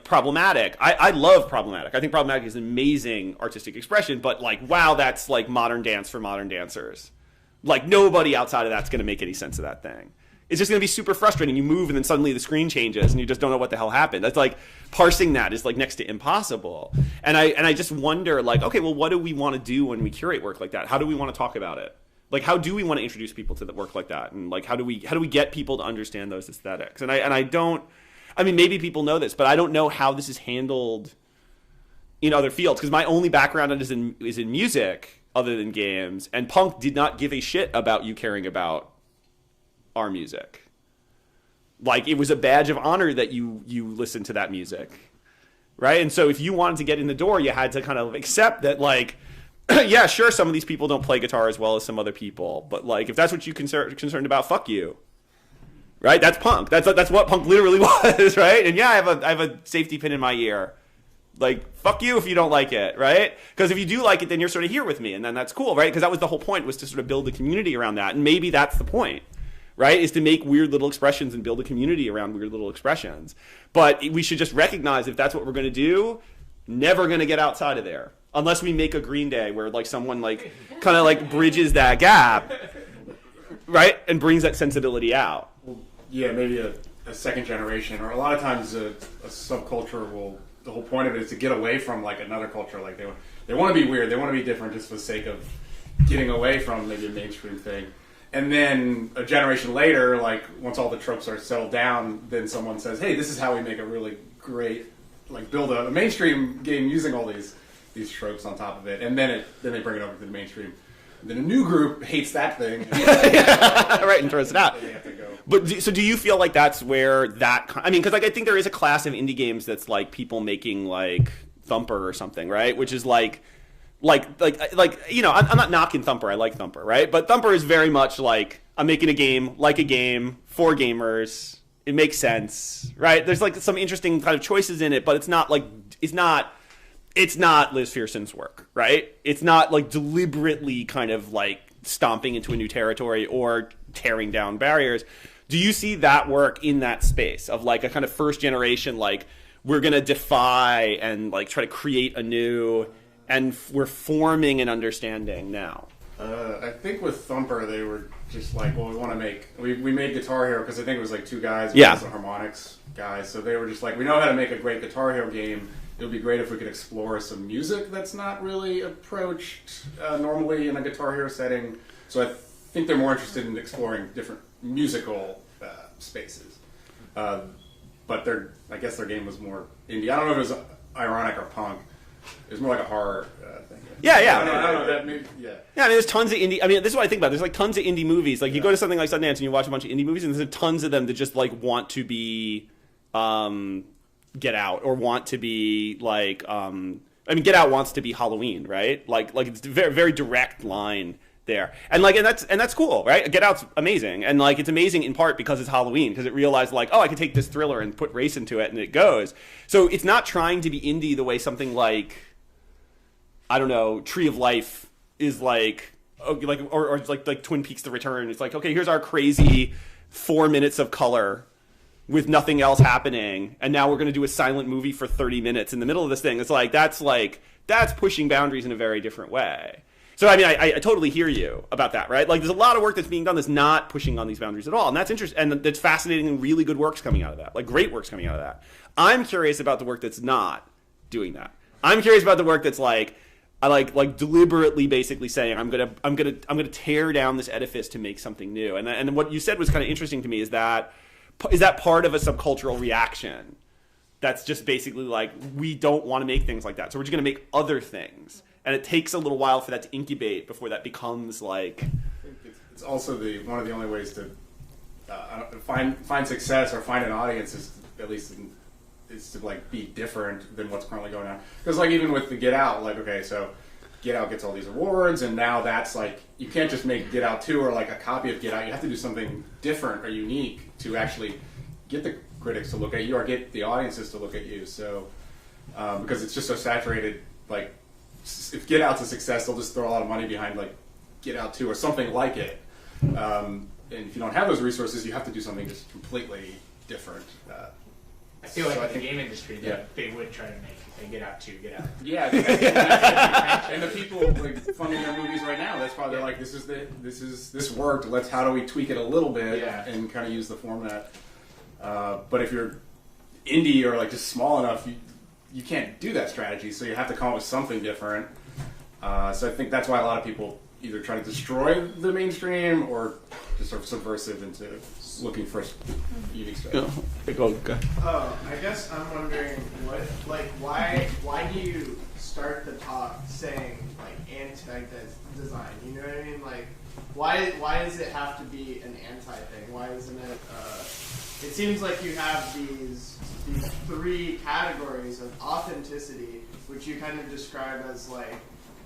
Problematic. I love Problematic. I think Problematic is an amazing artistic expression, but, like, wow, that's, like, modern dance for modern dancers. Like, nobody outside of that's going to make any sense of that thing. It's just going to be super frustrating. You move, and then suddenly the screen changes, and you just don't know what the hell happened. That's, like, parsing that is, like, next to impossible. And I just wonder, like, okay, well, what do we want to do when we curate work like that? How do we want to talk about it? Like, how do we want to introduce people to the work like that? And, like, how do we get people to understand those aesthetics? And I don't, I mean, maybe people know this, but I don't know how this is handled in other fields, because my only background is in music other than games, and punk did not give a shit about you caring about our music. Like, it was a badge of honor that you listened to that music, right? And so if you wanted to get in the door, you had to kind of accept that, like, yeah, sure, some of these people don't play guitar as well as some other people, but, like, if that's what you're concerned about, fuck you, right? That's punk. That's what punk literally was, right? And yeah, I have a safety pin in my ear. Like, fuck you if you don't like it, right? Because if you do like it, then you're sort of here with me, and then that's cool, right? Because that was the whole point, was to sort of build a community around that, and maybe that's the point, right? Is to make weird little expressions and build a community around weird little expressions. But we should just recognize, if that's what we're going to do, never going to get outside of there. Unless we make a Green Day where, like, someone, like, kind of, like, bridges that gap. right, and brings that sensibility out. Well, yeah, maybe a second generation, or a lot of times a subculture will. The whole point of it is to get away from like another culture. Like they want to be weird, they want to be different, just for the sake of getting away from maybe a mainstream thing. And then a generation later, like once all the tropes are settled down, then someone says, "Hey, this is how we make a really great, like build a mainstream game using all these tropes on top of it." And then they bring it over to the mainstream. And then a new group hates that thing, right, and throws it out. They have to go. But so do you feel like that's where that? I mean, because like I think there is a class of indie games that's like people making like Thumper or something, right? Which is like you know, I'm not knocking Thumper. I like Thumper, right? But Thumper is very much like I'm making a game like a game for gamers. It makes sense, right? There's like some interesting kind of choices in it, but it's not Liz Fearson's work, right? It's not like deliberately kind of like stomping into a new territory or tearing down barriers. Do you see that work in that space of like a kind of first generation, like we're going to defy and like try to create anew, and we're forming an understanding now? I think with Thumper, they were just like, well, we want to make... We made Guitar Hero because I think it was like two guys. Yeah. One was a harmonics guy. So they were just like, we know how to make a great Guitar Hero game. It would be great if we could explore some music that's not really approached normally in a Guitar Hero setting. So I think they're more interested in exploring different musical spaces. But I guess their game was more indie. I don't know if it was ironic or punk. It was more like a horror thing. Yeah. I don't know that maybe, yeah. Yeah, I mean, there's tons of indie. I mean, this is what I think about. There's like tons of indie movies. Like you go to something like Sundance and you watch a bunch of indie movies, and there's tons of them that just like want to be Get Out, or want to be like I mean, Get Out wants to be Halloween, right? Like it's a very, very direct line there, and that's cool, right? Get Out's amazing, and like it's amazing in part because it's Halloween, because it realized like, oh, I can take this thriller and put race into it, and it goes. So it's not trying to be indie the way something like, I don't know, Tree of Life is like, or like Twin Peaks: The Return. It's like, okay, here's our crazy 4 minutes of color with nothing else happening, and now we're going to do a silent movie for 30 minutes in the middle of this thing. It's like that's pushing boundaries in a very different way. So I mean, I totally hear you about that, right? Like there's a lot of work that's being done that's not pushing on these boundaries at all, and that's interesting, and that's fascinating, and really good work's coming out of that, like great work's coming out of that. I'm curious about the work that's not doing that. I'm curious about the work that's like, I like deliberately basically saying I'm gonna tear down this edifice to make something new. And what you said was kind of interesting to me. Is that part of a subcultural reaction? That's just basically like, we don't want to make things like that, so we're just going to make other things, and it takes a little while for that to incubate before that becomes like. I think it's also one of the only ways to find success or find an audience is to like be different than what's currently going on. Because like even with the Get Out, like okay, so Get Out gets all these awards, and now that's like, you can't just make Get Out 2 or like a copy of Get Out. You have to do something different or unique to actually get the critics to look at you or get the audiences to look at you. So because it's just so saturated, like if Get Out's a success, they'll just throw a lot of money behind like Get Out 2 or something like it. And if you don't have those resources, you have to do something just completely different. I feel like so in the game industry, they would try to make a Get Out 2, Get Out. Yeah, and the people like funding their movies right now, that's probably like, this worked. How do we tweak it a little bit and kind of use the format? But if you're indie or like just small enough, you can't do that strategy, so you have to come up with something different. So I think that's why a lot of people either try to destroy the mainstream or just sort of subversive into looking for unique strategy. I guess I'm wondering why do you start the talk saying like anti-design? You know what I mean? Like why does it have to be an anti thing? Why isn't it? It seems like you have these three categories of authenticity, which you kind of describe as like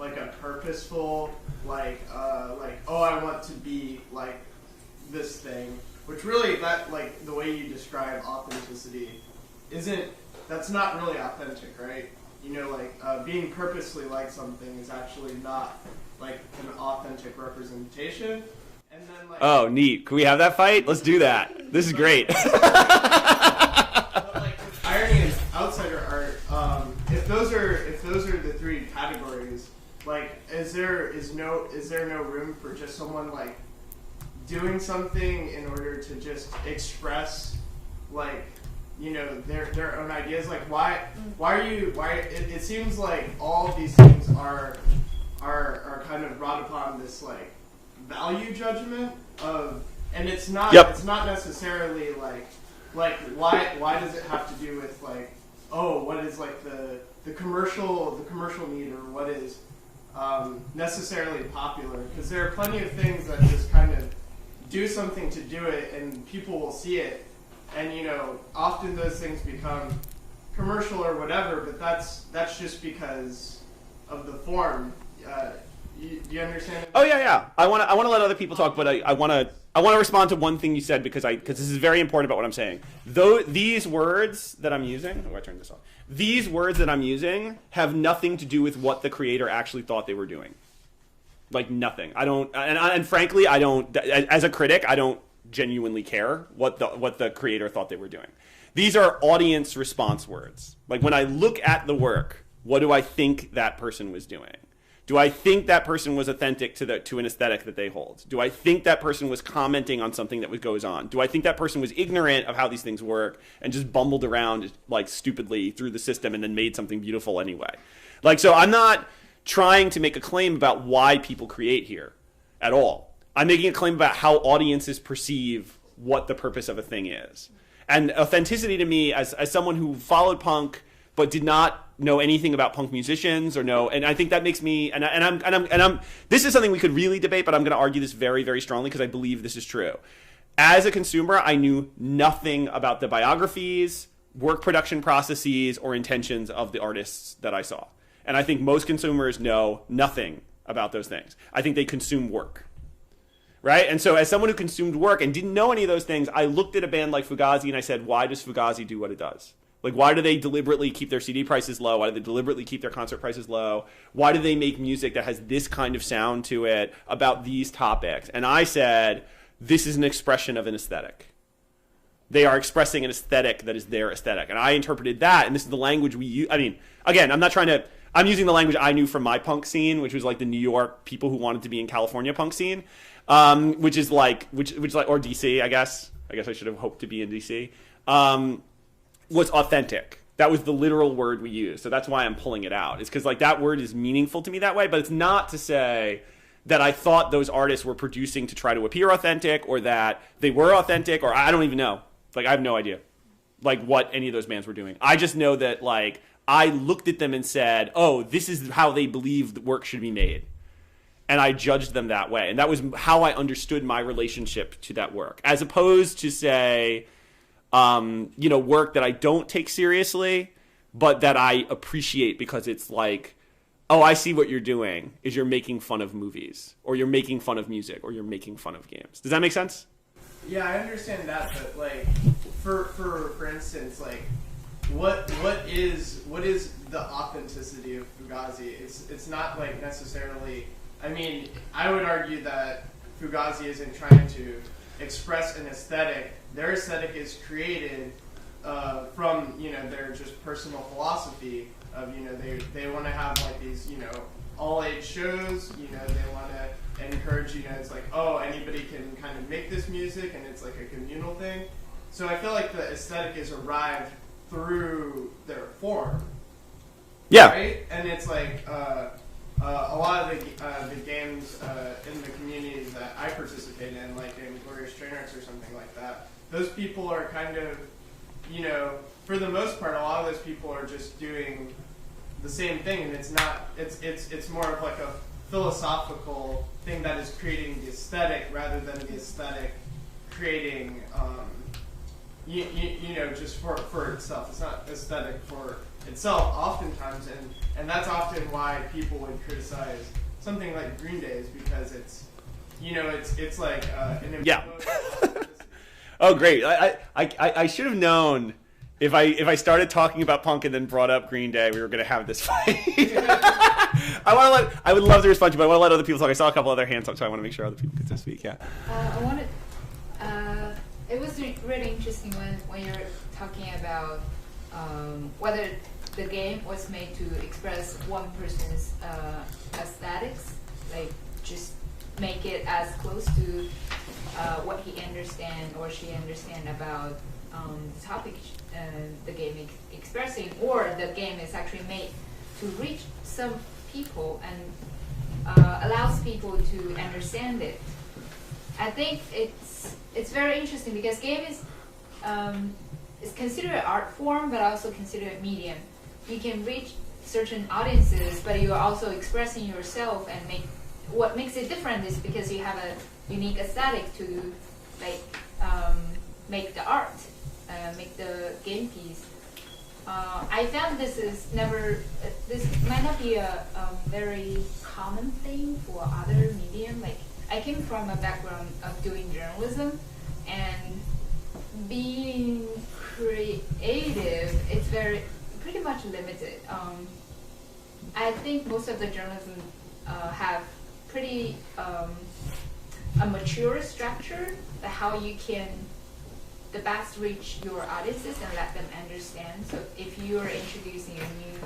a purposeful, oh, I want to be like this thing, which really, that like the way you describe authenticity that's not really authentic, right? You know, like being purposely like something is actually not like an authentic representation. And then like, oh, neat. Can we have that fight? Let's do that. This is great. But like with irony and outsider art, if those are the three categories, like is there no room for just someone like doing something in order to just express like their own ideas. Like why it seems like all of these things are kind of brought upon this like value judgment of, and it's not it's not necessarily like why does it have to do with like, oh, what is like the commercial need, or what is necessarily popular, because there are plenty of things that just kind of do something to do it and people will see it, and often those things become commercial or whatever, but that's just because of the form. Do you understand? Oh yeah. I want to let other people talk, but I want to respond to one thing you said because this is very important about what I'm saying. Though these words that I'm using, I turn this off. These words that I'm using have nothing to do with what the creator actually thought they were doing. Like nothing. I don't, and frankly, I don't. As a critic, I don't genuinely care what the creator thought they were doing. These are audience response words. Like when I look at the work, what do I think that person was doing? Do I think that person was authentic to an aesthetic that they hold? Do I think that person was commenting on something that goes on? Do I think that person was ignorant of how these things work and just bumbled around like stupidly through the system and then made something beautiful anyway? Like, so I'm not trying to make a claim about why people create here at all. I'm making a claim about how audiences perceive what the purpose of a thing is. And authenticity to me, as someone who followed punk but did not know anything about punk musicians and I think that makes me, and I'm this is something we could really debate, but I'm going to argue this very, very strongly because I believe this is true. As a consumer, I knew nothing about the biographies, work production processes, or intentions of the artists that I saw. And I think most consumers know nothing about those things. I think they consume work. Right? And so as someone who consumed work and didn't know any of those things, I looked at a band like Fugazi and I said, why does Fugazi do what it does? Like, why do they deliberately keep their CD prices low? Why do they deliberately keep their concert prices low? Why do they make music that has this kind of sound to it about these topics? And I said, this is an expression of an aesthetic. They are expressing an aesthetic that is their aesthetic. And I interpreted that, and this is the language we use. I mean, again, I'm using the language I knew from my punk scene, which was like the New York people who wanted to be in California punk scene, which is like, or DC, I guess. I guess I should have hoped to be in DC. Was authentic. That was the literal word we used. So that's why I'm pulling it out. It's because like that word is meaningful to me that way, but it's not to say that I thought those artists were producing to try to appear authentic or that they were authentic, or I don't even know. Like I have no idea like what any of those bands were doing. I just know that like I looked at them and said, oh, this is how they believe the work should be made. And I judged them that way. And that was how I understood my relationship to that work. As opposed to say, work that I don't take seriously, but that I appreciate because it's like, oh, I see what you're doing is you're making fun of movies, or you're making fun of music, or you're making fun of games. Does that make sense? Yeah, I understand that, but like, for instance, like, what is the authenticity of Fugazi? It's not like necessarily. I mean, I would argue that Fugazi isn't trying to express an aesthetic. Their aesthetic is created from their just personal philosophy of they want to have like these all age shows. They want to encourage it's like, oh, anybody can kind of make this music, and it's like a communal thing. So I feel like the aesthetic is arrived through their form. Yeah. Right, and it's like. A lot of the games in the community that I participate in, like in Glorious Trainwrecks or something like that, those people are kind of, for the most part, a lot of those people are just doing the same thing, and it's not. It's more of like a philosophical thing that is creating the aesthetic rather than the aesthetic creating, just for itself. It's not aesthetic for itself oftentimes, and that's often why people would criticize something like Green Day, is because it's it's like an yeah. Oh great! I should have known if I started talking about punk and then brought up Green Day, we were going to have this fight. I would love to respond to you, but I want to let other people talk. I saw a couple other hands up, so I want to make sure other people get to speak. Yeah. It was really interesting when you're talking about whether the game was made to express one person's aesthetics, like just make it as close to what he understand or she understand about the topic the game is expressing, or the game is actually made to reach some people and allows people to understand it. I think it's very interesting because game is considered an art form, but also considered a medium. You can reach certain audiences, but you are also expressing yourself, and what makes it different is because you have a unique aesthetic to make the art, make the game piece. I found this might not be a very common thing for other medium. Like, I came from a background of doing journalism, and being creative, it's pretty much limited. I think most of the journalism have pretty a mature structure, how you can the best reach your audiences and let them understand. So if you are introducing a new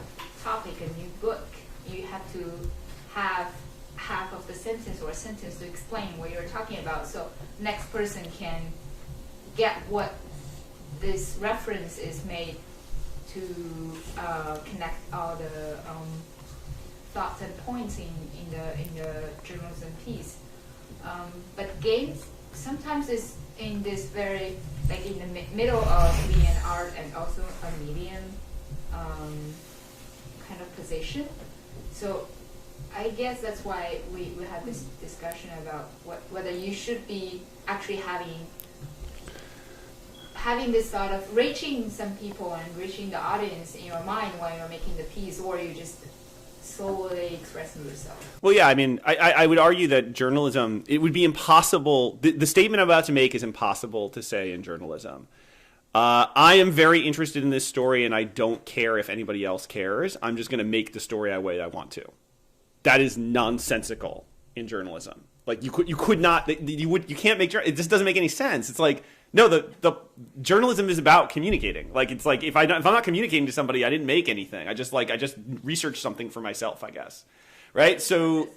topic, a new book, you have to have half of the sentence or a sentence to explain what you're talking about, so next person can get what this reference is made to connect all the thoughts and points in the journalism piece. But games sometimes is in this very, like, in the middle of being an art and also a medium kind of position. So I guess that's why we had this discussion about whether you should be actually having this sort of reaching some people and reaching the audience in your mind while you're making the piece, or you just solely expressing yourself. Well, yeah, I mean, I would argue that journalism, it would be impossible. The statement I'm about to make is impossible to say in journalism. I am very interested in this story, and I don't care if anybody else cares. I'm just going to make the story the way I want to. That is nonsensical in journalism. Like, you could not, you can't make, it just doesn't make any sense. It's like, no, the journalism is about communicating. Like, it's like, if I'm not communicating to somebody, I didn't make anything. I just researched something for myself, I guess. Right? So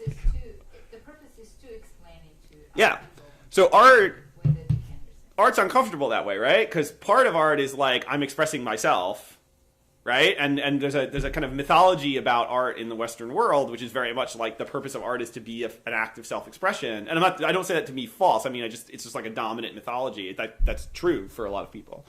the purpose is to explain it to yeah. people. So art's uncomfortable that way, right? Because part of art is like, I'm expressing myself, right? And there's a kind of mythology about art in the Western world, which is very much like the purpose of art is to be an act of self-expression. And I don't say that to be false. I mean, it's just like a dominant mythology. That's true for a lot of people.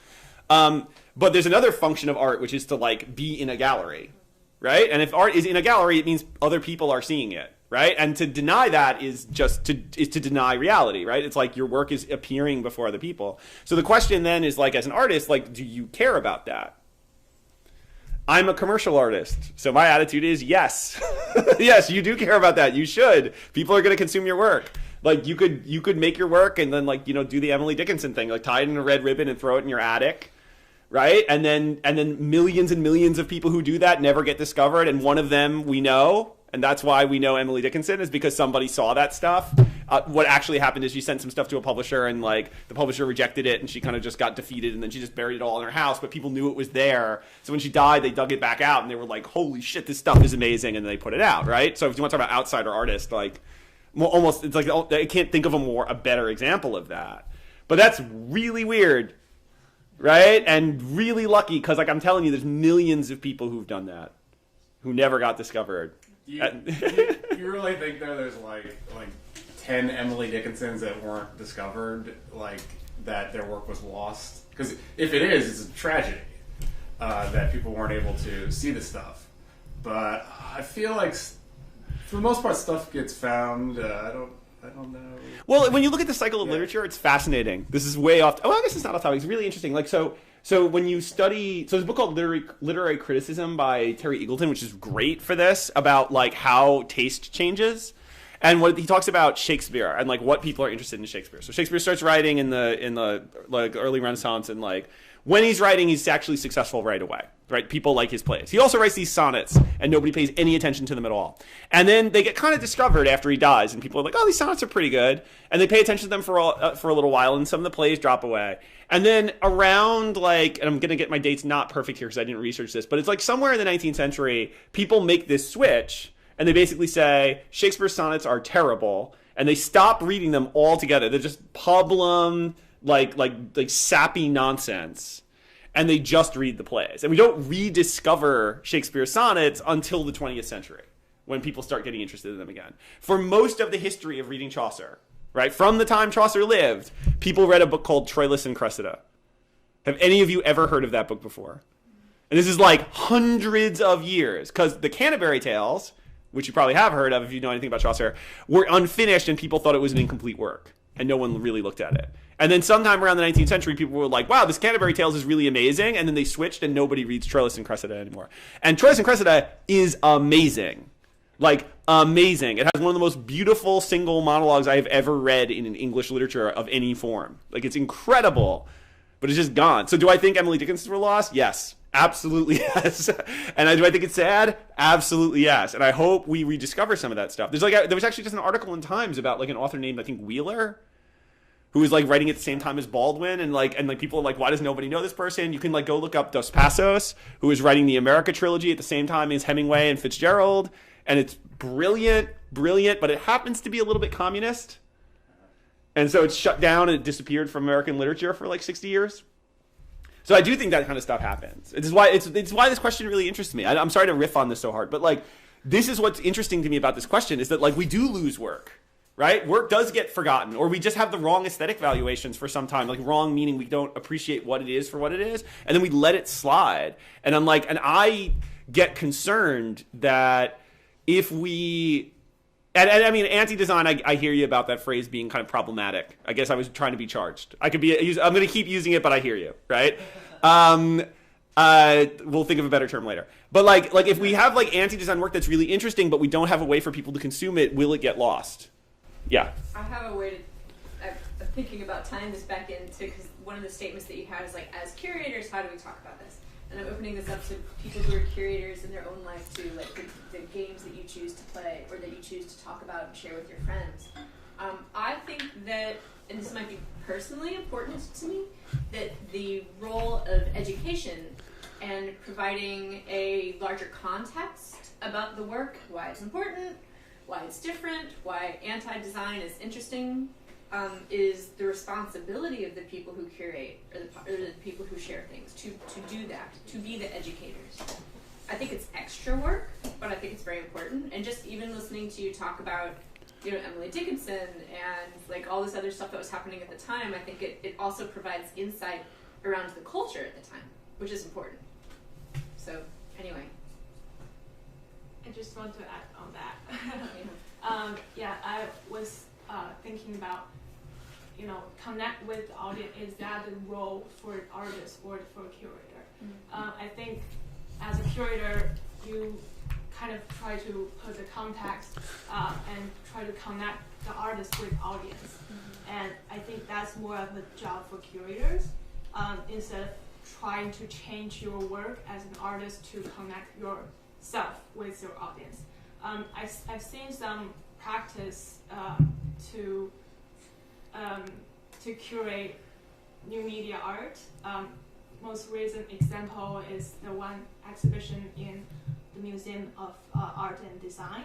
But there's another function of art, which is to like be in a gallery, right? And if art is in a gallery, it means other people are seeing it, right? And to deny that is to deny reality, right? It's like your work is appearing before other people. So the question then is, like, as an artist, like, do you care about that? I'm a commercial artist, so my attitude is yes. Yes, you do care about that. You should. People are going to consume your work. Like, you could make your work and then, like, do the Emily Dickinson thing, like tie it in a red ribbon and throw it in your attic, right? And then millions and millions of people who do that never get discovered, and one of them we know, and that's why we know Emily Dickinson, is because somebody saw that stuff. What actually happened is she sent some stuff to a publisher, and like the publisher rejected it, and she kind of just got defeated, and then she just buried it all in her house. But people knew it was there, so when she died, they dug it back out, and they were like, "Holy shit, this stuff is amazing!" And they put it out, right? So if you want to talk about outsider artists, like almost, it's like I can't think of a better example of that. But that's really weird, right? And really lucky, because like I'm telling you, there's millions of people who've done that, who never got discovered. You really think there's like 10 Emily Dickinsons that weren't discovered, like that their work was lost? Because if it is, it's a tragedy that people weren't able to see the stuff. But I feel like for the most part, stuff gets found. I don't know. Well, when you look at the cycle of literature, it's fascinating. This is way off. I guess it's not off topic. It's really interesting. Like So when you study, so there's a book called Literary Criticism by Terry Eagleton, which is great for this, about like how taste changes. And what he talks about Shakespeare and like what people are interested in Shakespeare. So Shakespeare starts writing in the like early Renaissance, and like when he's writing, he's actually successful right away. Right? People like his plays. He also writes these sonnets, and nobody pays any attention to them at all. And then they get kind of discovered after he dies, and people are like, "Oh, these sonnets are pretty good," and they pay attention to them for a little while, and some of the plays drop away. And then around like, and I'm gonna get my dates not perfect here because I didn't research this, but it's like somewhere in the 19th century, people make this switch, and they basically say Shakespeare's sonnets are terrible, and they stop reading them altogether. They're just pablum, like sappy nonsense, and they just read the plays. And we don't rediscover Shakespeare's sonnets until the 20th century, when people start getting interested in them again. For most of the history of reading Chaucer, right, from the time Chaucer lived, people read a book called Troilus and Cressida. Have any of you ever heard of that book before? And this is like hundreds of years, because the Canterbury Tales, which you probably have heard of if you know anything about Chaucer, were unfinished and people thought it was an incomplete work. And no one really looked at it. And then sometime around the 19th century, people were like, wow, this Canterbury Tales is really amazing. And then they switched and nobody reads Troilus and Cressida anymore. And Troilus and Cressida is amazing. Like, amazing. It has one of the most beautiful single monologues I have ever read in an English literature of any form. Like, it's incredible, but it's just gone. So do I think Emily Dickinson's were lost? Yes. Absolutely yes. And do I think it's sad? Absolutely yes. And I hope we rediscover some of that stuff. There was actually just an article in Times about like an author named, I think, Wheeler, who was like writing at the same time as Baldwin, and people are like, why does nobody know this person? You can like go look up Dos Passos, who was writing the America trilogy at the same time as Hemingway and Fitzgerald. And it's brilliant, but it happens to be a little bit communist. And so it's shut down and it disappeared from American literature for like 60 years. So I do think that kind of stuff happens. It's why this question really interests me. I'm sorry to riff on this so hard, but like this is what's interesting to me about this question is that like we do lose work, right? Work does get forgotten, or we just have the wrong aesthetic valuations for some time. Like wrong meaning we don't appreciate what it is for what it is, and then we let it slide. And I'm like, and I get concerned that if we, and I mean, anti-design, I hear you about that phrase being kind of problematic. I guess I was trying to be charged. I'm going to keep using it, but I hear you, right? We'll think of a better term later. But like if we have like anti-design work that's really interesting, but we don't have a way for people to consume it, will it get lost? Yeah. I have a way to, I'm thinking about tying this back into, because one of the statements that you had is like, as curators, how do we talk about this? And I'm opening this up to people who are curators in their own life too, like the games that you choose to play or that you choose to talk about and share with your friends. I think that, and this might be personally important to me, that the role of education and providing a larger context about the work, why it's important, why it's different, why anti-design is interesting, is the responsibility of the people who curate or the people who share things to do that, to be the educators. I think it's extra work, but I think it's very important. And just even listening to you talk about, you know, Emily Dickinson and like all this other stuff that was happening at the time, I think it also provides insight around the culture at the time, which is important. So anyway. I just want to add on that. I was thinking about, you know, connect with the audience. Is that the role for an artist or for a curator? Mm-hmm. I think as a curator, you kind of try to put the context and try to connect the artist with audience. Mm-hmm. And I think that's more of a job for curators instead of trying to change your work as an artist to connect yourself with your audience. I've seen some practice to curate new media art. Most recent example is the one exhibition in the Museum of Art and Design.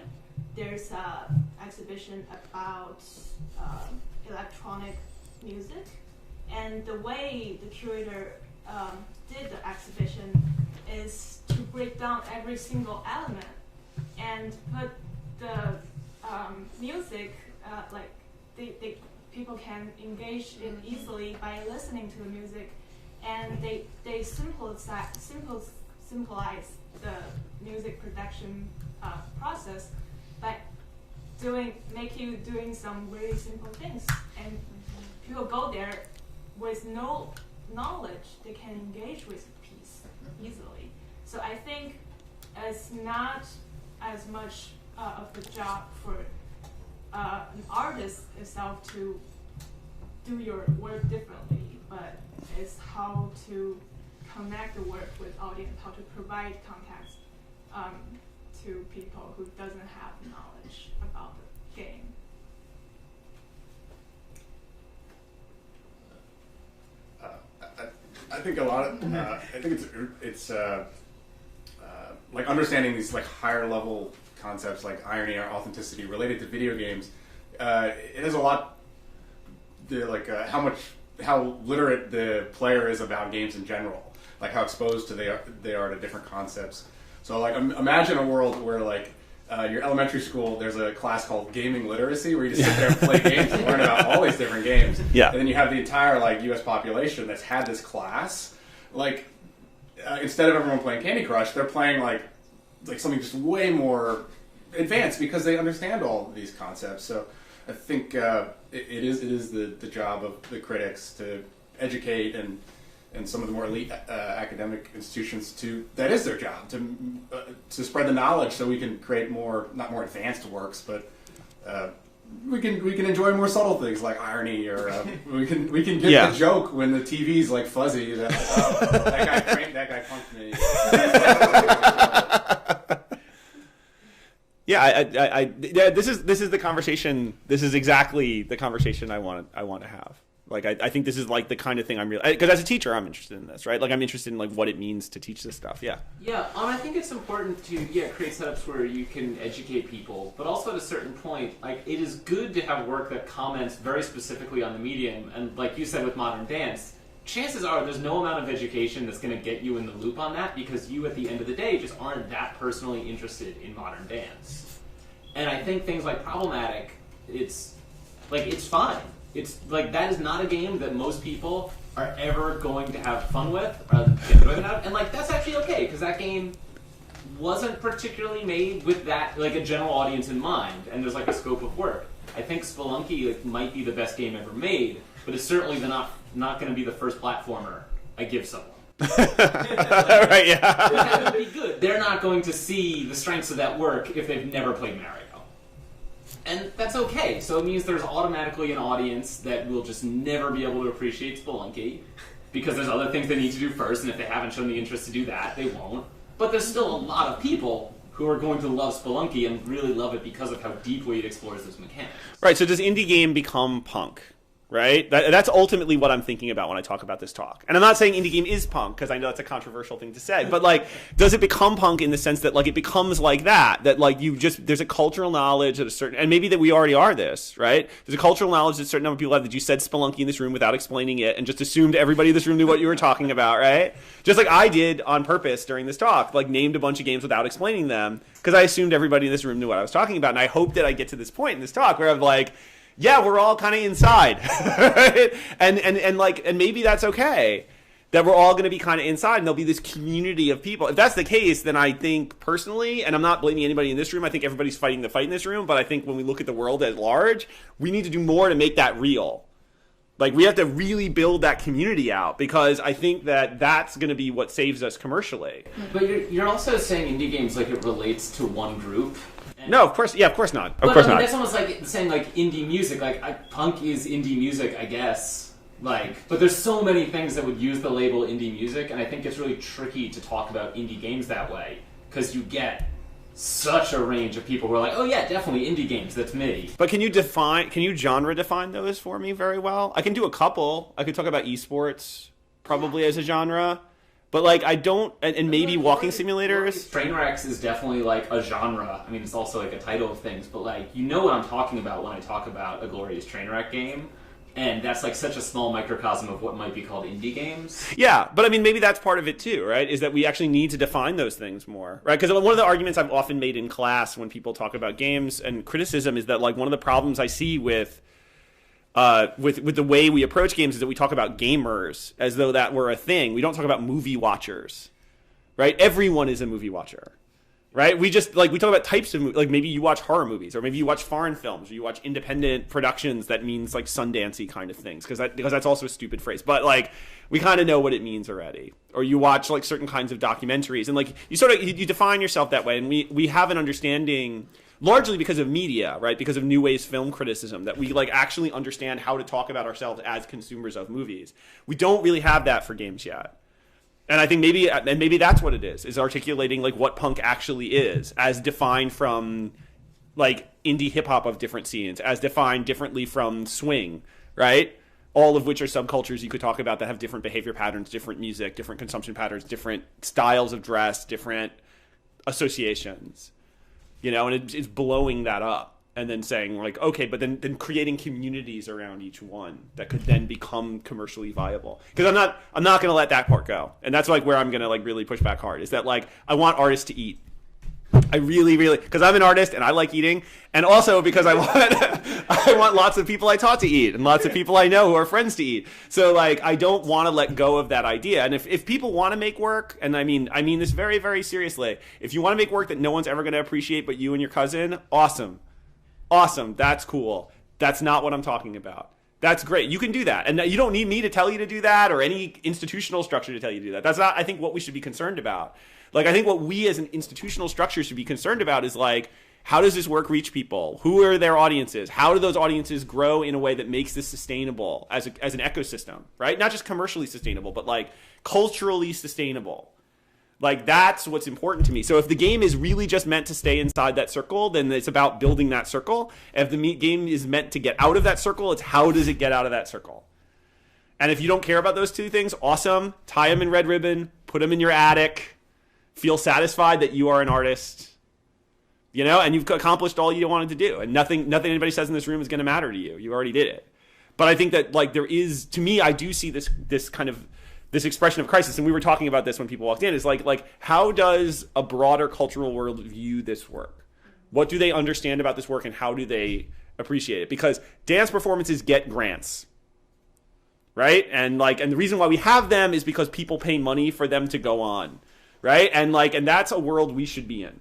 There's an exhibition about electronic music, and the way the curator did the exhibition is to break down every single element and put the music people can engage in easily by listening to the music, and they simplify the music production process by make you doing some really simple things, and people go there with no knowledge, they can engage with the piece easily. So I think it's not as much of the job for an artist itself to do your work differently, but it's how to connect the work with audience, how to provide context to people who doesn't have knowledge about the game. I think a lot of I think it's like understanding these like higher level concepts like irony or authenticity related to video games it has a lot. How literate the player is about games in general, like how exposed they are to different concepts. So like imagine a world where like your elementary school, there's a class called gaming literacy where you just sit there and play games and learn about all these different games. Yeah. And then you have the entire like U.S. population that's had this class. Like instead of everyone playing Candy Crush, they're playing like something just way more advanced because they understand all of these concepts. So I think it is the job of the critics to educate and some of the more elite academic institutions that is their job to spread the knowledge so we can create not more advanced works, but we can enjoy more subtle things like irony, or we can get the joke when the TV's like fuzzy that that guy punked me. Yeah, this is the conversation. This is exactly the conversation I want to have. Like, I think this is like the kind of thing I'm really, because as a teacher, I'm interested in this, right? Like, I'm interested in like what it means to teach this stuff. Yeah. Yeah, I think it's important to create setups where you can educate people, but also at a certain point, like it is good to have work that comments very specifically on the medium, and like you said with modern dance, chances are there's no amount of education that's going to get you in the loop on that because you, at the end of the day, just aren't that personally interested in modern dance. And I think things like Problematic, it's fine. It's like that is not a game that most people are ever going to have fun with or get enjoyment out of, and like that's actually okay because that game wasn't particularly made with that like a general audience in mind, and there's like a scope of work. I think Spelunky might be the best game ever made, but it's certainly not going to be the first platformer I give someone. Right? Yeah. That would be good. They're not going to see the strengths of that work if they've never played Mario. And that's okay. So it means there's automatically an audience that will just never be able to appreciate Spelunky because there's other things they need to do first, and if they haven't shown the interest to do that, they won't. But there's still a lot of people who are going to love Spelunky and really love it because of how deeply it explores those mechanics. Right, so does indie game become punk? Right? That's ultimately what I'm thinking about when I talk about this talk. And I'm not saying indie game is punk, because I know that's a controversial thing to say. But, like, does it become punk in the sense that, like, it becomes like that like, there's a cultural knowledge at a certain, and maybe that we already are this, right? There's a cultural knowledge that a certain number of people have that you said Spelunky in this room without explaining it and just assumed everybody in this room knew what you were talking about, right? Just like I did on purpose during this talk, like, named a bunch of games without explaining them, because I assumed everybody in this room knew what I was talking about. And I hope that I get to this point in this talk where I'm like, yeah, we're all kind of inside, right? And maybe that's okay, that we're all going to be kind of inside, and there'll be this community of people. If that's the case, then I think personally, and I'm not blaming anybody in this room, I think everybody's fighting the fight in this room, but I think when we look at the world at large, we need to do more to make that real. Like, we have to really build that community out, because I think that that's going to be what saves us commercially. But you're also saying indie games like it relates to one group. No, of course not. Of I course mean, not. that's almost like saying like indie music. Like punk is indie music, I guess. Like, but there's so many things that would use the label indie music, and I think it's really tricky to talk about indie games that way because you get such a range of people who are like, oh yeah, definitely indie games. That's me. But can you genre define those for me very well? I can do a couple. I could talk about esports probably as a genre. But, like, I don't, and maybe walking simulators. Trainwrecks is definitely, like, a genre. I mean, it's also, like, a title of things. But, like, you know what I'm talking about when I talk about a glorious Trainwreck game. And that's, like, such a small microcosm of what might be called indie games. Yeah, but, I mean, maybe that's part of it, too, right? Is that we actually need to define those things more, right? Because one of the arguments I've often made in class when people talk about games and criticism is that, like, one of the problems I see with the way we approach games is that we talk about gamers as though that were a thing. We don't talk about movie watchers, right? Everyone is a movie watcher, right? We talk about types of movies. Like, maybe you watch horror movies, or maybe you watch foreign films, or you watch independent productions. That means like Sundancey kind of things, because that's also a stupid phrase. But like, we kind of know what it means already. Or you watch like certain kinds of documentaries, and like you define yourself that way. And we have an understanding, largely because of media, right? Because of New Wave's film criticism, that we like actually understand how to talk about ourselves as consumers of movies. We don't really have that for games yet. And I think maybe that's what it is articulating like what punk actually is, as defined from like indie hip hop of different scenes, as defined differently from swing, right? All of which are subcultures you could talk about that have different behavior patterns, different music, different consumption patterns, different styles of dress, different associations. You know, and it's blowing that up. and then saying like, okay, but then creating communities around each one that could then become commercially viable. Because I'm not going to let that part go, and that's like where I'm going to like really push back hard. Is that like I want artists to eat. I really, because I'm an artist and I like eating, and also because I want lots of people I taught to eat and lots of people I know who are friends to eat. So like I don't want to let go of that idea. And if people want to make work, and I mean this very, very seriously, if you want to make work that no one's ever going to appreciate but you and your cousin, awesome, that's cool. That's not what I'm talking about. That's great. You can do that. And you don't need me to tell you to do that or any institutional structure to tell you to do that. That's not, I think, what we should be concerned about. Like, I think what we as an institutional structure should be concerned about is, like, how does this work reach people? Who are their audiences? How do those audiences grow in a way that makes this sustainable as an ecosystem, right? Not just commercially sustainable, but, like, culturally sustainable. Like, that's what's important to me. So if the game is really just meant to stay inside that circle, then it's about building that circle. If the game is meant to get out of that circle, it's how does it get out of that circle? And if you don't care about those two things, awesome. Tie them in red ribbon. Put them in your attic. Feel satisfied that you are an artist, you know, and you've accomplished all you wanted to do. And nothing anybody says in this room is going to matter to you. You already did it. But I think that, like, there is, to me, I do see this kind of, this expression of crisis. And we were talking about this when people walked in. Is like, how does a broader cultural world view this work? What do they understand about this work and how do they appreciate it? Because dance performances get grants, right? And the reason why we have them is because people pay money for them to go on. Right? And that's a world we should be in.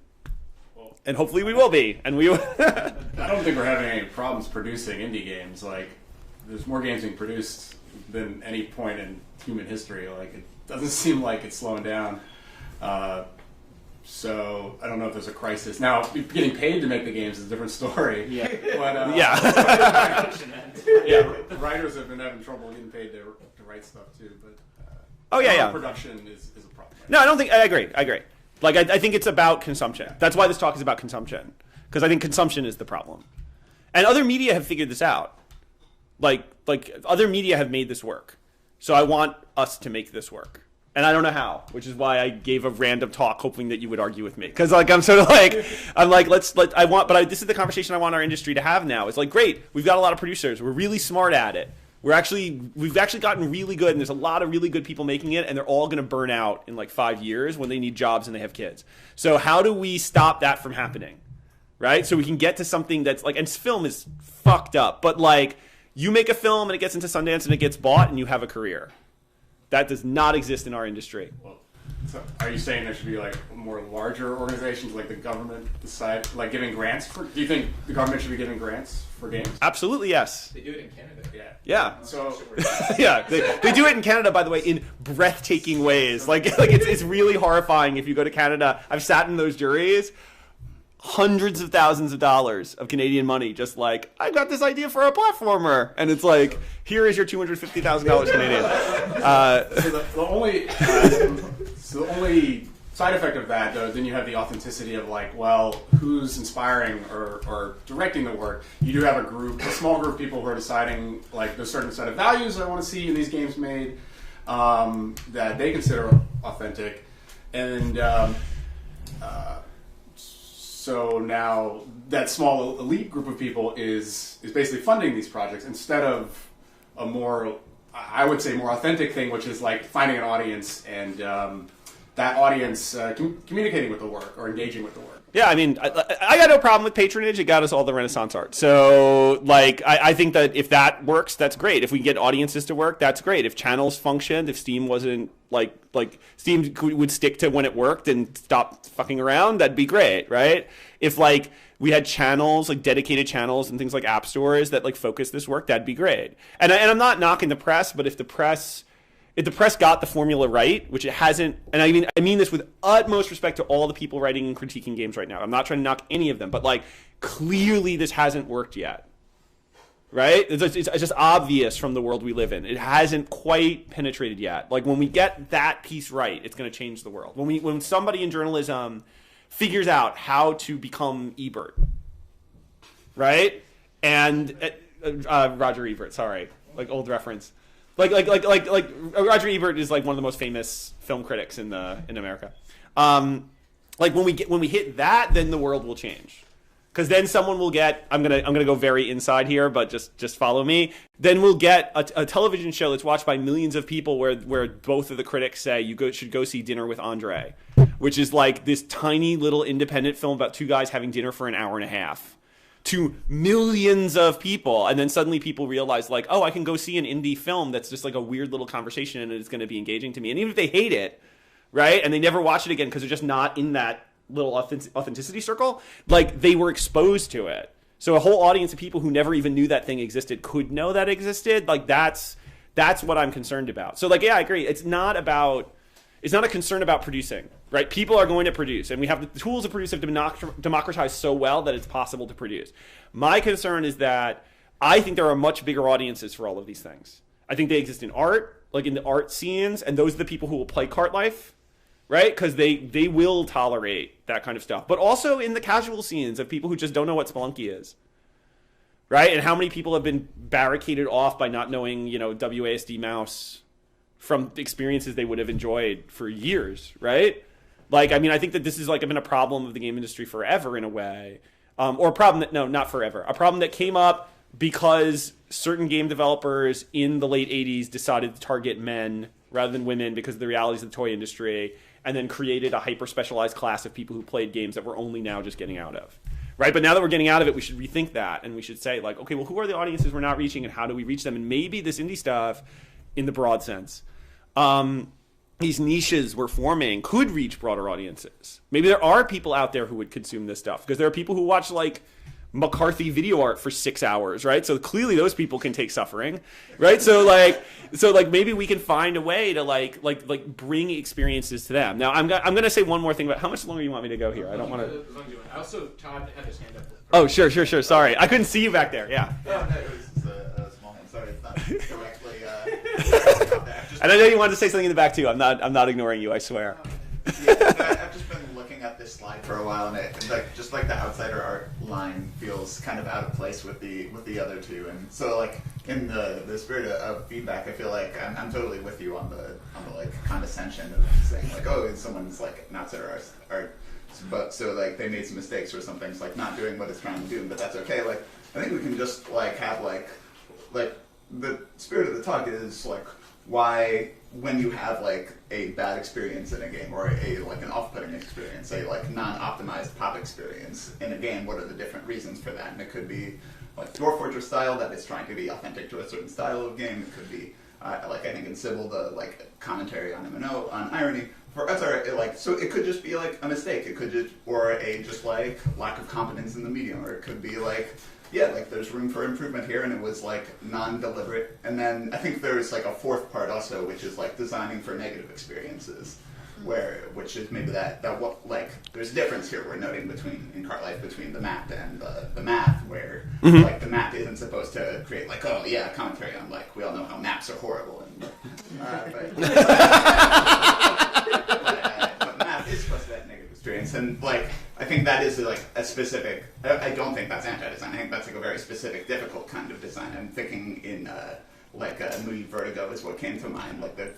And hopefully we will be. And we I don't think we're having any problems producing indie games. Like, there's more games being produced than any point in human history. Like, it doesn't seem like it's slowing down. So I don't know if there's a crisis. Now, getting paid to make the games is a different story. Yeah. But, yeah. Writers have been having trouble getting paid to write stuff too. But production is a problem. No, I don't think, I agree. Like, I think it's about consumption. That's why this talk is about consumption. Because I think consumption is the problem. And other media have figured this out. Like other media have made this work. So I want us to make this work. And I don't know how, which is why I gave a random talk hoping that you would argue with me. Because like I'm sort of like, this is the conversation I want our industry to have now. It's like, great, we've got a lot of producers. We're really smart at it. We've actually gotten really good, and there's a lot of really good people making it, and they're all going to burn out in like 5 years when they need jobs and they have kids. So how do we stop that from happening, right? So we can get to something that's like, and film is fucked up, but like you make a film and it gets into Sundance and it gets bought and you have a career. That does not exist in our industry. Well, so are you saying there should be like more larger organizations, like the government decide, like giving grants for? Do you think the government should be giving grants for games? Absolutely, yes. They do it in Canada. Yeah. So yeah, they do it in Canada, by the way, in breathtaking ways. Like it's really horrifying if you go to Canada. I've sat in those juries. Hundreds of thousands of dollars of Canadian money, just like, I got this idea for a platformer, and it's like, here is your $250,000 Canadian. So the only side effect of that, though, then you have the authenticity of like, well, who's inspiring or directing the work? You do have a small group of people who are deciding like there's a certain set of values I want to see in these games made that they consider authentic, and so now that small elite group of people is basically funding these projects instead of a more, I would say, more authentic thing, which is like finding an audience and that audience communicating with the work or engaging with the work. Yeah, I mean, I got no problem with patronage. It got us all the Renaissance art. So, like, I think that if that works, that's great. If we get audiences to work, that's great. If channels functioned, if Steam wasn't, like Steam would stick to when it worked and stop fucking around, that'd be great, right? If, like, we had channels, like dedicated channels and things like app stores that, like, focus this work, that'd be great. And I'm not knocking the press, but if the press got the formula right, which it hasn't, and I mean this with utmost respect to all the people writing and critiquing games right now. I'm not trying to knock any of them, but like clearly this hasn't worked yet, right? It's just obvious from the world we live in. It hasn't quite penetrated yet. Like when we get that piece right, it's going to change the world. When somebody in journalism figures out how to become Ebert, right? And Roger Ebert, sorry, like old reference. Like Roger Ebert is like one of the most famous film critics in America. Like when we hit that, then the world will change, Because then someone will get, I'm gonna go very inside here, but just follow me. Then we'll get a television show that's watched by millions of people where both of the critics say should go see Dinner with Andre, which is like this tiny little independent film about two guys having dinner for an hour and a half to millions of people. And then suddenly people realize like, oh, I can go see an indie film that's just like a weird little conversation and it's going to be engaging to me. And even if they hate it, right, and they never watch it again because they're just not in that little authenticity circle, like they were exposed to it. So a whole audience of people who never even knew that thing existed could know that existed. Like that's what I'm concerned about. So like, yeah, I agree. It's not a concern about producing, right? People are going to produce, and we have the tools of produce have democratized so well that it's possible to produce. My concern is that I think there are much bigger audiences for all of these things. I think they exist in art, like in the art scenes, and those are the people who will play Cart Life, right? Because they will tolerate that kind of stuff. But also in the casual scenes of people who just don't know what Spelunky is, right? And how many people have been barricaded off by not knowing, WASD mouse from experiences they would have enjoyed for years, right? Like, I mean, I think that this is like been a problem of the game industry forever in a way. Or a problem that, no, not forever. A problem that came up because certain game developers in the late 80s decided to target men rather than women because of the realities of the toy industry, and then created a hyper-specialized class of people who played games that we're only now just getting out of, right? But now that we're getting out of it, we should rethink that, and we should say, like, okay, well, who are the audiences we're not reaching, and how do we reach them? And maybe this indie stuff, in the broad sense, these niches we're forming could reach broader audiences. Maybe there are people out there who would consume this stuff, because there are people who watch, like, McCarthy video art for 6 hours, right? So clearly those people can take suffering, right? So maybe we can find a way to like bring experiences to them. Now I'm gonna say one more thing about how much longer you want me to go here. I don't want to. I also Todd had his hand up. Oh sure. Sorry, I couldn't see you back there. Yeah. No, it was a small hand. Sorry, it's not directly. And I know you wanted to say something in the back too. I'm not ignoring you. I swear. Yeah, I've just been looking at this slide for a while, and it just like the outsider art line feels kind of out of place with the other two, and so like in the spirit of feedback, I feel like I'm totally with you on the like condescension of saying like, oh, someone's like an outsider art, but so like they made some mistakes or something's like not doing what it's trying to do, but that's okay. Like I think we can just like have like the spirit of the talk is like why when you have like a bad experience in a game or like an off-putting experience, a like non-optimized pop experience in a game, what are the different reasons for that? And it could be like Dwarf Fortress style, that it's trying to be authentic to a certain style of game. It could be like I think in Sybil the like commentary on M&O, on irony. For us, so it could just be like a mistake. It could just or a just like lack of competence in the medium, or it could be like like there's room for improvement here, and it was like non-deliberate. And then I think there's like a fourth part also, which is like designing for negative experiences, which is maybe that what like there's a difference here we're noting in Cart Life between the map and the math, where like the map isn't supposed to create like commentary on like we all know how maps are horrible but math is supposed to have negative experience, and like I think that is like a specific. I don't think that's anti-design. I think that's like a very specific, difficult kind of design. I'm thinking in like a movie Vertigo is what came to mind. Like the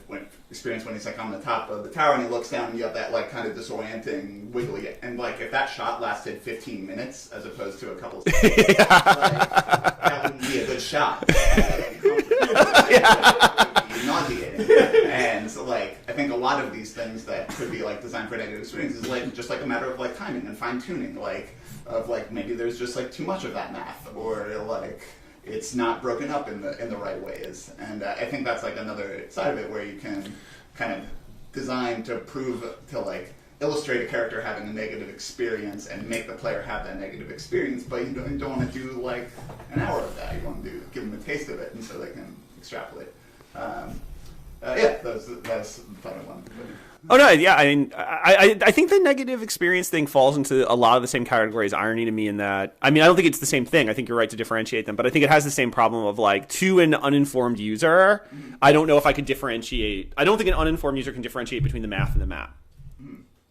experience when he's like on the top of the tower and he looks down and you have that like kind of disorienting, wiggly. And like if that shot lasted 15 minutes as opposed to a couple seconds, like, that wouldn't be a good shot. It would be nauseating. And so, like I think a lot of these things that could be like designed for negative experiences is like just like a matter of like timing and fine tuning. Like of like maybe there's just like too much of that math, or like it's not broken up in the right ways. And I think that's like another side of it where you can kind of design to like illustrate a character having a negative experience and make the player have that negative experience, but you don't want to do like an hour of that. You want to give them a taste of it, and so they can extrapolate. That's the final one. Oh no, yeah. I mean, I think the negative experience thing falls into a lot of the same category as irony to me. In that, I mean, I don't think it's the same thing. I think you're right to differentiate them, but I think it has the same problem of like to an uninformed user. I don't know if I could differentiate. I don't think an uninformed user can differentiate between the math and the map.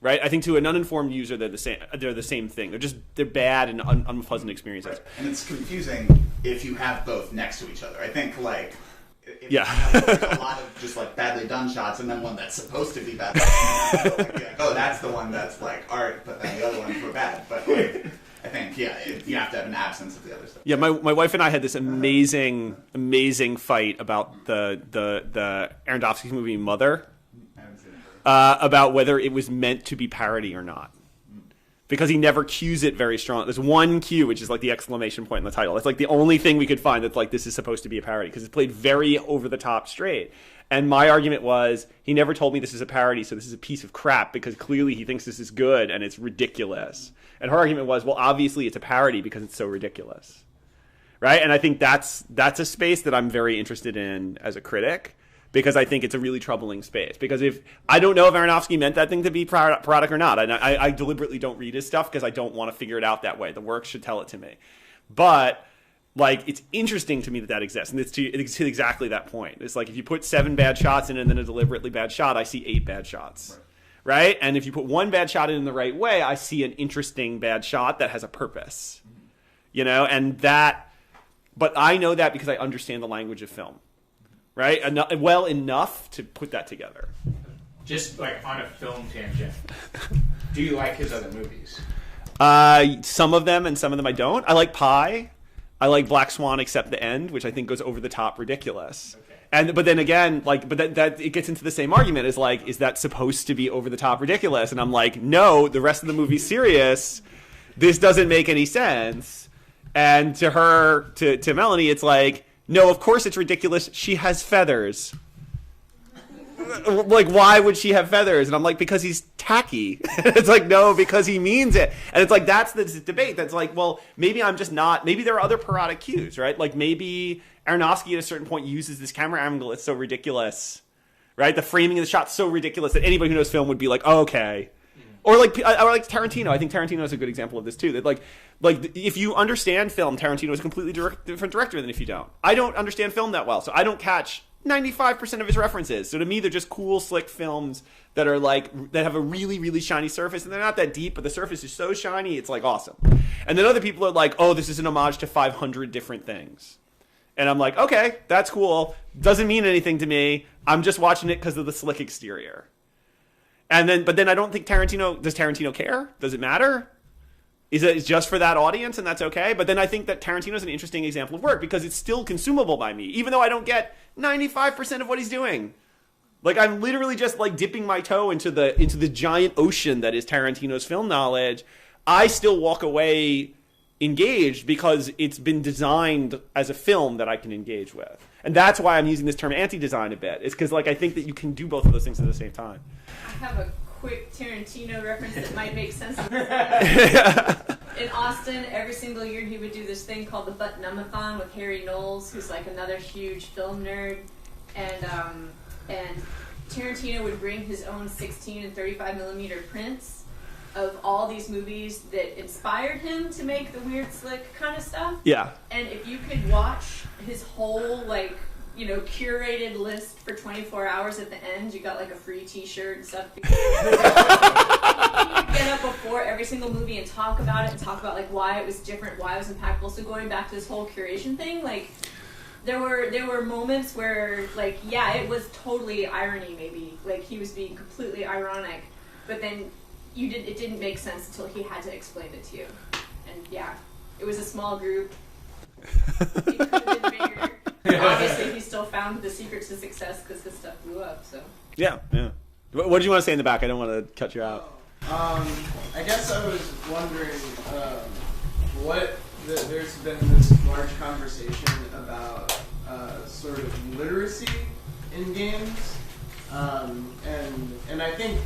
Right? I think to an uninformed user, they're the same. They're the same thing. They're bad and unpleasant experiences. Right. And it's confusing if you have both next to each other. I think like. There's a lot of just like badly done shots, and then one that's supposed to be bad. Like, that's the one that's like art, but then the other ones were bad. But like, I think, yeah, you have to have an absence of the other stuff. Yeah, my wife and I had this amazing fight about the Aronofsky movie Mother, about whether it was meant to be parody or not. Because he never cues it very strong. There's one cue, which is like the exclamation point in the title. It's like the only thing we could find that's like, this is supposed to be a parody, because it's played very over the top straight. And my argument was, he never told me this is a parody, so this is a piece of crap, because clearly he thinks this is good and it's ridiculous. And her argument was, well, obviously it's a parody because it's so ridiculous. Right? And I think that's a space that I'm very interested in as a critic, because I think it's a really troubling space. Because if I don't know if Aronofsky meant that thing to be product or not. I deliberately don't read his stuff because I don't want to figure it out that way. The work should tell it to me. But like, it's interesting to me that exists, and it's to exactly that point. It's like, if you put 7 bad shots in and then a deliberately bad shot, I see 8 bad shots. Right? And if you put 1 bad shot in the right way, I see an interesting bad shot that has a purpose. You know, and that. But I know that because I understand the language of film. Right? Well enough to put that together. Just like on a film tangent, do you like his other movies? Some of them, and some of them I don't. I like Pi. I like Black Swan, except the end, which I think goes over the top ridiculous. Okay. But then again, like, that it gets into the same argument. Is like, is that supposed to be over the top ridiculous? And I'm like, no. The rest of the movie's serious. This doesn't make any sense. And to her, to Melanie, it's like, no, of course it's ridiculous. She has feathers. Like, why would she have feathers? And I'm like, because he's tacky. It's like, no, because he means it. And it's like, that's the debate. That's like, well, maybe I'm just not. Maybe there are other parodic cues, right? Like, maybe Aronofsky at a certain point uses this camera angle. It's so ridiculous, right? The framing of the shot's so ridiculous that anybody who knows film would be like, oh, okay. Or like Tarantino. I think Tarantino is a good example of this too. That like if you understand film, Tarantino is a completely different director than if you don't. I don't understand film that well, so I don't catch 95% of his references. So to me, they're just cool, slick films that are like, that have a really, really shiny surface, and they're not that deep, but the surface is so shiny, it's like awesome. And then other people are like, oh, this is an homage to 500 different things. And I'm like, okay, that's cool. Doesn't mean anything to me. I'm just watching it because of the slick exterior. But then I don't think does Tarantino care? Does it matter? Is it just for that audience and that's okay? But then I think that Tarantino is an interesting example of work because it's still consumable by me, even though I don't get 95% of what he's doing. Like, I'm literally just like dipping my toe into the giant ocean that is Tarantino's film knowledge. I still walk away engaged because it's been designed as a film that I can engage with. And that's why I'm using this term anti-design a bit. It's because like I think that you can do both of those things at the same time. I have a quick Tarantino reference that might make sense. In Austin, every single year he would do this thing called the Butt-Numb-a-thon with Harry Knowles, who's like another huge film nerd. And Tarantino would bring his own 16 and 35 millimeter prints of all these movies that inspired him to make the weird, slick kind of stuff. Yeah. And if you could watch his whole, like, you know, curated list for 24 hours at the end, you got like a free t-shirt and stuff. You get up before every single movie and talk about it and talk about like why it was different, why it was impactful. So going back to this whole curation thing, like there were moments where like, yeah, it was totally irony maybe. Like he was being completely ironic, but then it didn't make sense until he had to explain it to you. And yeah, it was a small group. It could have been bigger. Obviously, he still found the secret to success because his stuff blew up. So yeah. What did you want to say in the back? I don't want to cut you out. I guess I was wondering there's been this large conversation about sort of literacy in games, and I think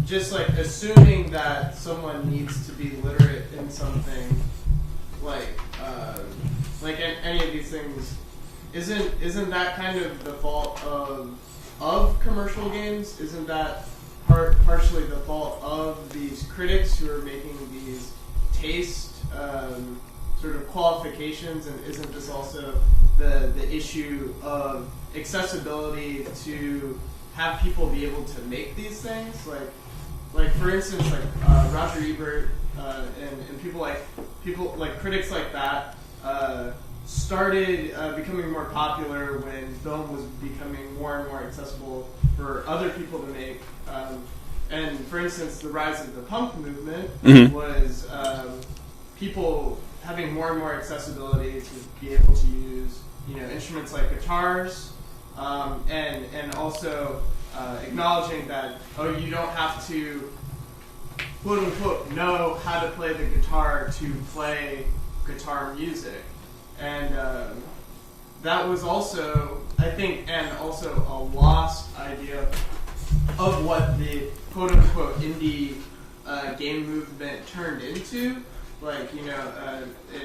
just like assuming that someone needs to be literate in something like any of these things. Isn't that kind of the fault of commercial games? Isn't that partially the fault of these critics who are making these taste sort of qualifications? And isn't this also the issue of accessibility to have people be able to make these things? Like for instance, like Roger Ebert and people like critics like that. Started becoming more popular when film was becoming more and more accessible for other people to make. And for instance, the rise of the punk movement was people having more and more accessibility to be able to use, instruments like guitars, and also acknowledging that, you don't have to, quote unquote, know how to play the guitar to play guitar music. And that was also, I think, and also a lost idea of what the quote unquote indie game movement turned into. Like,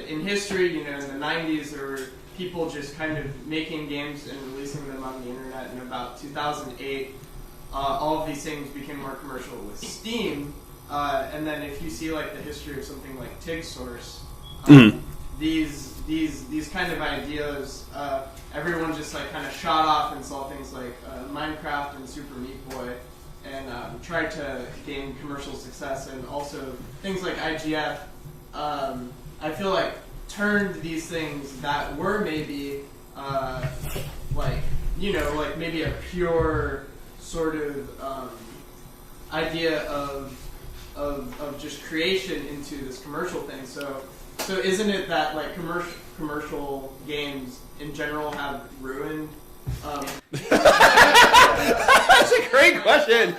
in history, in the 90s, there were people just kind of making games and releasing them on the internet. In about 2008, all of these things became more commercial with Steam. And then if you see like the history of something like TigSource, these kind of ideas, everyone just like kind of shot off and saw things like Minecraft and Super Meat Boy, and tried to gain commercial success, and also things like IGF. I feel like turned these things that were maybe like maybe a pure sort of idea of just creation into this commercial thing. So isn't it that like commercial games in general have ruined? That's a great question.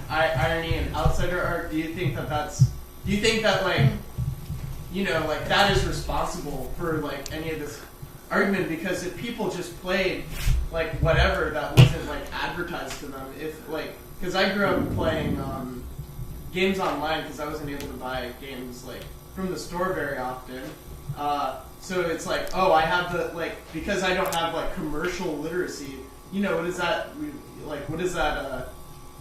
Irony and outsider art. Do you think that like that is responsible for like any of this argument? Because if people just played like whatever that wasn't like advertised to them, because I grew up playing games online because I wasn't able to buy games like from the store very often. So it's like, I have because I don't have like commercial literacy. What is that? What is that?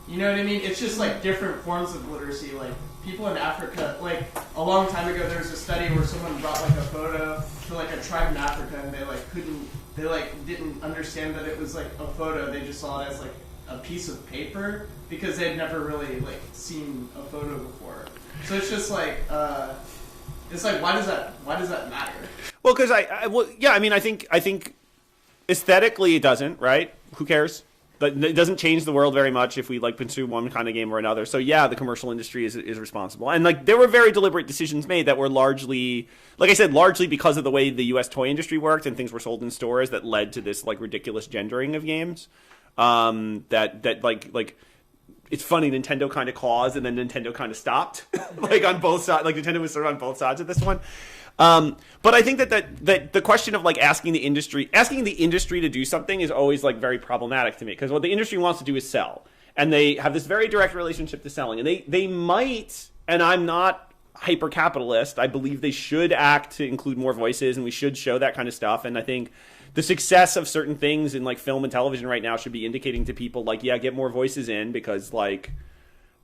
You know what I mean? It's just like different forms of literacy. Like people in Africa, like a long time ago, there was a study where someone brought like a photo to like a tribe in Africa, and they didn't understand that it was like a photo. They just saw it as like a piece of paper because they'd never really like seen a photo before. So it's just like, it's like why does that matter? Well, because I think aesthetically it doesn't, right? Who cares? But it doesn't change the world very much if we like pursue one kind of game or another. So yeah, the commercial industry is responsible, and like there were very deliberate decisions made that were largely, like I said, largely because of the way the U.S. toy industry worked and things were sold in stores that led to this like ridiculous gendering of games. That like it's funny, Nintendo kind of caused and then Nintendo kind of stopped, like on both sides. Like Nintendo was sort of on both sides of this one. But I think that the question of like asking the industry to do something is always like very problematic to me, because what the industry wants to do is sell, and they have this very direct relationship to selling, and they might, and I'm not hyper capitalist, I believe they should act to include more voices, and we should show that kind of stuff, and I think the success of certain things in like film and television right now should be indicating to people like, yeah, get more voices in, because like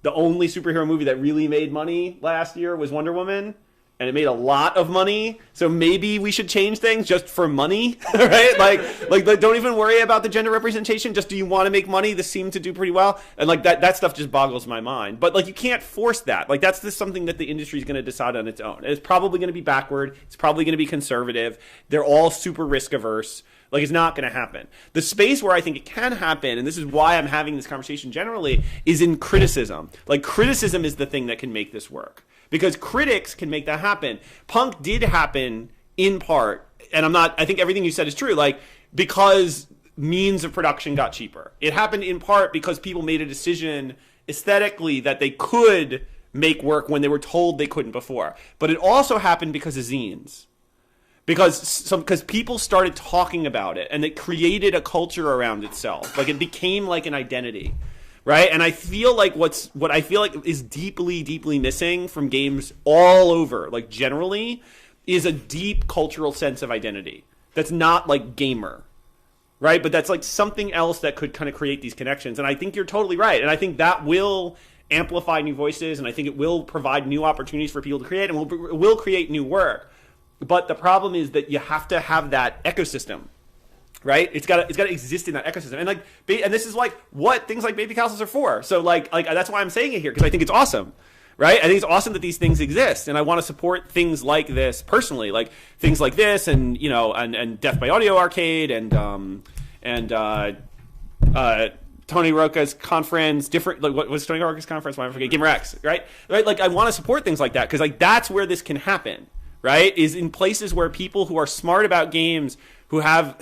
the only superhero movie that really made money last year was Wonder Woman. And it made a lot of money, so maybe we should change things just for money, right? Like don't even worry about the gender representation. Just, do you want to make money? This seemed to do pretty well, and like that stuff just boggles my mind. But like you can't force that. Like that's just something that the industry is going to decide on its own. It's probably going to be backward. It's probably going to be conservative. They're all super risk averse. Like it's not going to happen. The space where I think it can happen, and this is why I'm having this conversation generally, is in criticism. Like criticism is the thing that can make this work. Because critics can make that happen. Punk did happen in part, and I think everything you said is true, like, because means of production got cheaper. It happened in part because people made a decision aesthetically that they could make work when they were told they couldn't before. But it also happened because of zines. Because people started talking about it, and it created a culture around itself. Like, it became like an identity. Right, and I feel like what I feel like is deeply, deeply missing from games all over, like generally, is a deep cultural sense of identity. That's not like gamer, right? But that's like something else that could kind of create these connections. And I think you're totally right. And I think that will amplify new voices, and I think it will provide new opportunities for people to create, and will create new work. But the problem is that you have to have that ecosystem. Right, it's got to exist in that ecosystem, and this is like what things like Babycastles are for. So like that's why I'm saying it here, because I think it's awesome, right? I think it's awesome that these things exist, and I want to support things like this personally, like things like this, and and Death by Audio Arcade, and Tony Rocca's conference, different, like, what was Tony Rocca's conference? Why am I forgetting? GamerX, right? Like, I want to support things like that, because, like, that's where this can happen, right? Is in places where people who are smart about games, who have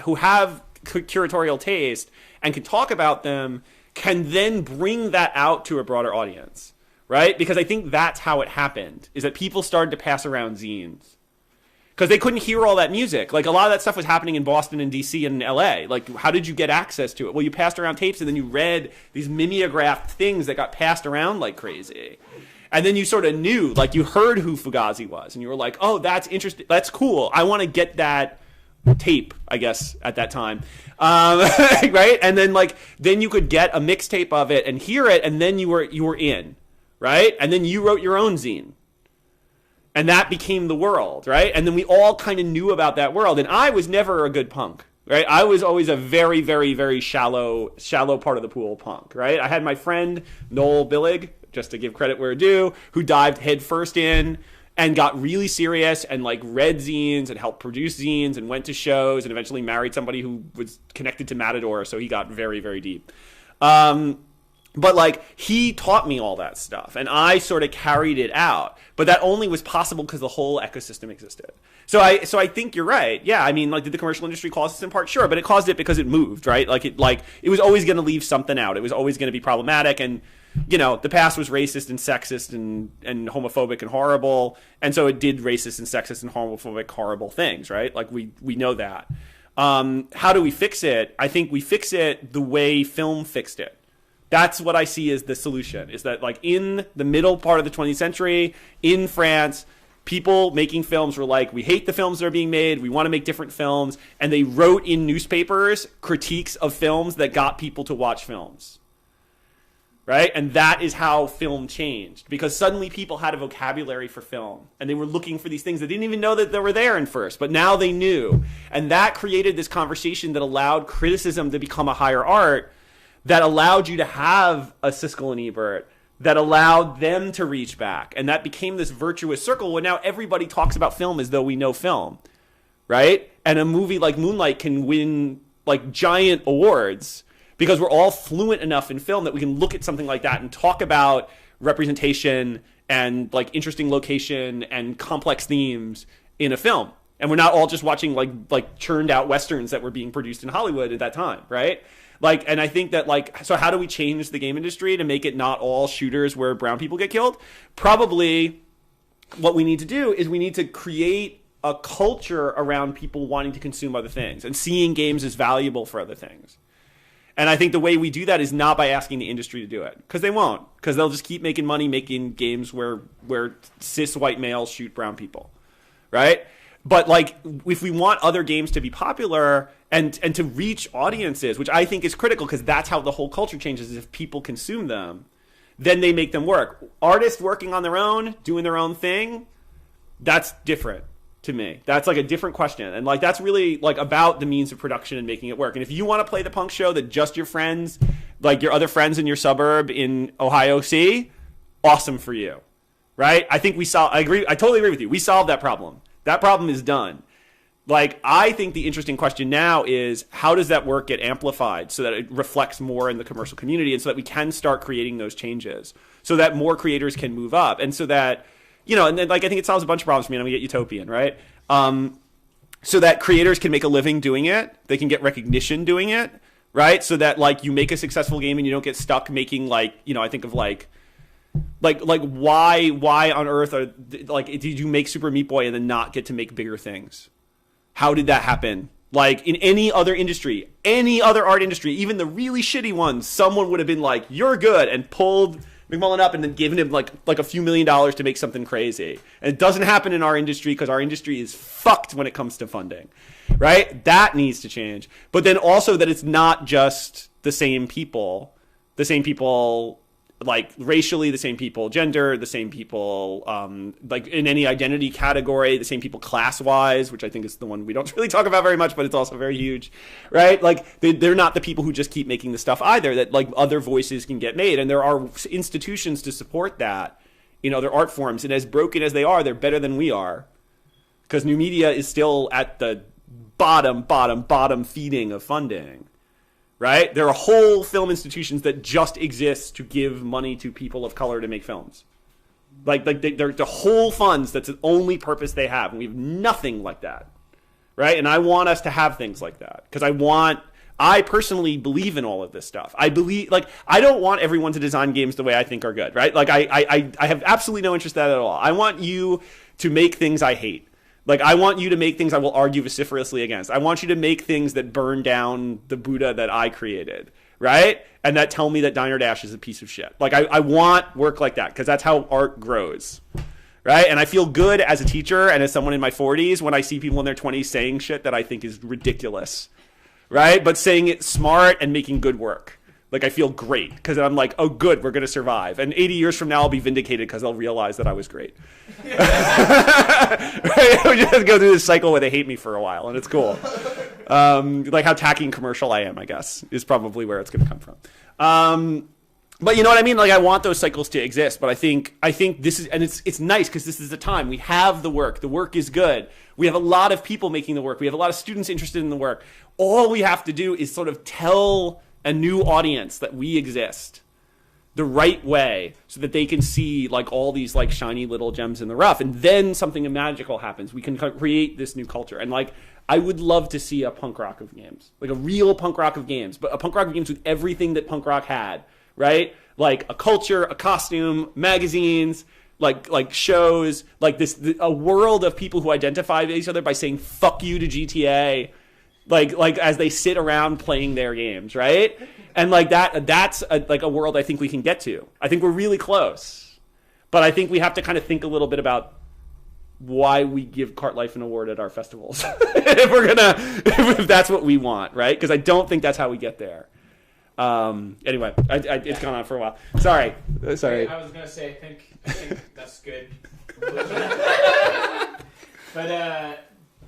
curatorial taste, and can talk about them, can then bring that out to a broader audience, right? Because I think that's how it happened, is that people started to pass around zines. Because they couldn't hear all that music. Like, a lot of that stuff was happening in Boston and D.C. and L.A. Like, how did you get access to it? Well, you passed around tapes, and then you read these mimeographed things that got passed around like crazy. And then you sort of knew, like, you heard who Fugazi was, and you were like, oh, that's interesting. That's cool. I want to get that tape, I guess, at that time. Right? And then, like, then you could get a mixtape of it and hear it, and then you were in, right? And then you wrote your own zine. And that became the world, right? And then we all kind of knew about that world. And I was never a good punk, right? I was always a very, very, very shallow part of the pool punk, right? I had my friend Noel Billig, just to give credit where due, who dived headfirst in and got really serious and, like, read zines and helped produce zines and went to shows and eventually married somebody who was connected to Matador, so he got very, very deep. But, like, he taught me all that stuff, and I sort of carried it out. But that only was possible because the whole ecosystem existed. So I think you're right. Yeah, I mean, like, did the commercial industry cause this in part? Sure, but it caused it because it moved, right? Like, it was always going to leave something out. It was always going to be problematic, and, you know, the past was racist and sexist and homophobic and horrible, and so it did racist and sexist and homophobic horrible things, right? Like, we know that. How do we fix it? I think we fix it the way film fixed it. That's what I see as the solution, is that, like, in the middle part of the 20th century, in France, people making films were like, we hate the films that are being made, we want to make different films, and they wrote in newspapers critiques of films that got people to watch films. Right? And that is how film changed, because suddenly people had a vocabulary for film, and they were looking for these things. They didn't even know that they were there in first, but now they knew. And that created this conversation that allowed criticism to become a higher art, that allowed you to have a Siskel and Ebert, that allowed them to reach back. And that became this virtuous circle where now everybody talks about film as though we know film, right? And a movie like Moonlight can win, like, giant awards because we're all fluent enough in film that we can look at something like that and talk about representation and, like, interesting location and complex themes in a film. And we're not all just watching, like churned out Westerns that were being produced in Hollywood at that time, right? Like, and I think that, like, so how do we change the game industry to make it not all shooters where brown people get killed? Probably what we need to do is we need to create a culture around people wanting to consume other things and seeing games as valuable for other things. And I think the way we do that is not by asking the industry to do it, because they won't, because they'll just keep making money making games where cis white males shoot brown people, right? But, like, if we want other games to be popular and to reach audiences, which I think is critical because that's how the whole culture changes, is if people consume them, then they make them work. Artists working on their own, doing their own thing, that's different to me. That's, like, a different question. And, like, that's really, like, about the means of production and making it work. And if you want to play the punk show that just your friends, like your other friends in your suburb in Ohio see, awesome for you, right? I think I totally agree with you. We solved that problem. That problem is done. Like, I think the interesting question now is, how does that work get amplified so that it reflects more in the commercial community, and so that we can start creating those changes so that more creators can move up, and so that, you know, and then, like, I think it solves a bunch of problems for me, and I'm gonna get utopian, right? So that creators can make a living doing it, they can get recognition doing it, right? So that, like, you make a successful game and you don't get stuck making, like, you know, I think of like why on earth did you make Super Meat Boy and then not get to make bigger things? How did that happen? Like, in any other industry, any other art industry, even the really shitty ones, someone would have been like, you're good, and pulled McMullen up and then given him like a few $1 million to make something crazy. And it doesn't happen in our industry because our industry is fucked when it comes to funding, right? That needs to change. But then also that it's not just the same people, like racially, the same people, gender, the same people, like in any identity category, the same people class-wise, which I think is the one we don't really talk about very much, but it's also very huge, right? Like, they're not the people who just keep making the stuff either, that, like, other voices can get made. And there are institutions to support that in other art forms. And as broken as they are, they're better than we are. Because new media is still at the bottom feeding of funding. right? There are whole film institutions that just exist to give money to people of color to make films. Like they're the whole funds, that's the only purpose they have. And we have nothing like that, right? And I want us to have things like that because I personally believe in all of this stuff. I don't want everyone to design games the way I think are good, right? Like I have absolutely no interest in that at all. I want you to make things I hate. Like, I want you to make things I will argue vociferously against. I want you to make things that burn down the Buddha that I created, right? And that tell me that Diner Dash is a piece of shit. Like, I want work like that because that's how art grows, right? And I feel good as a teacher and as someone in my 40s when I see people in their 20s saying shit that I think is ridiculous, right? But saying it smart and making good work. Like, I feel great because I'm like, oh, good, we're going to survive. And 80 years from now, I'll be vindicated because they'll realize that I was great. Right? We just go through this cycle where they hate me for a while, and it's cool. Like how tacky and commercial I am, I guess, is probably where it's going to come from. But you know what I mean? Like, I want those cycles to exist, but I think this is, and it's nice because this is the time. We have the work. The work is good. We have a lot of people making the work. We have a lot of students interested in the work. All we have to do is sort of tell a new audience that we exist the right way so that they can see like all these like shiny little gems in the rough, and then something magical happens. We can create this new culture. And like, I would love to see a punk rock of games, like a real punk rock of games, but a punk rock of games with everything that punk rock had, right? Like a culture, a costume, magazines, like shows, like a world of people who identify with each other by saying fuck you to GTA, like as they sit around playing their games, right? And like that's a world I think we can get to. I think we're really close, but I think we have to kind of think a little bit about why we give Cartlife an award at our festivals if that's what we want, right? Because I don't think that's how we get there. Anyway, it's gone on for a while. Sorry. I was gonna say I think that's good. But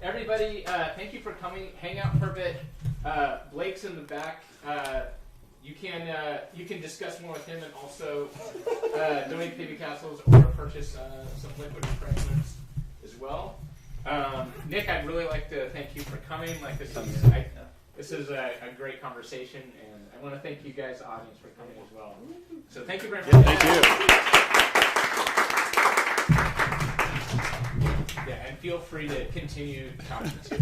everybody, thank you for coming. Hang out for a bit. Blake's in the back. You can discuss more with him and also donate to Babycastles or purchase some liquid refreshments as well. Nick, I'd really like to thank you for coming. Like this is a great conversation, and I want to thank you guys, the audience, for coming as well. So thank you very much. Thank you. Yeah, and feel free to continue talking too.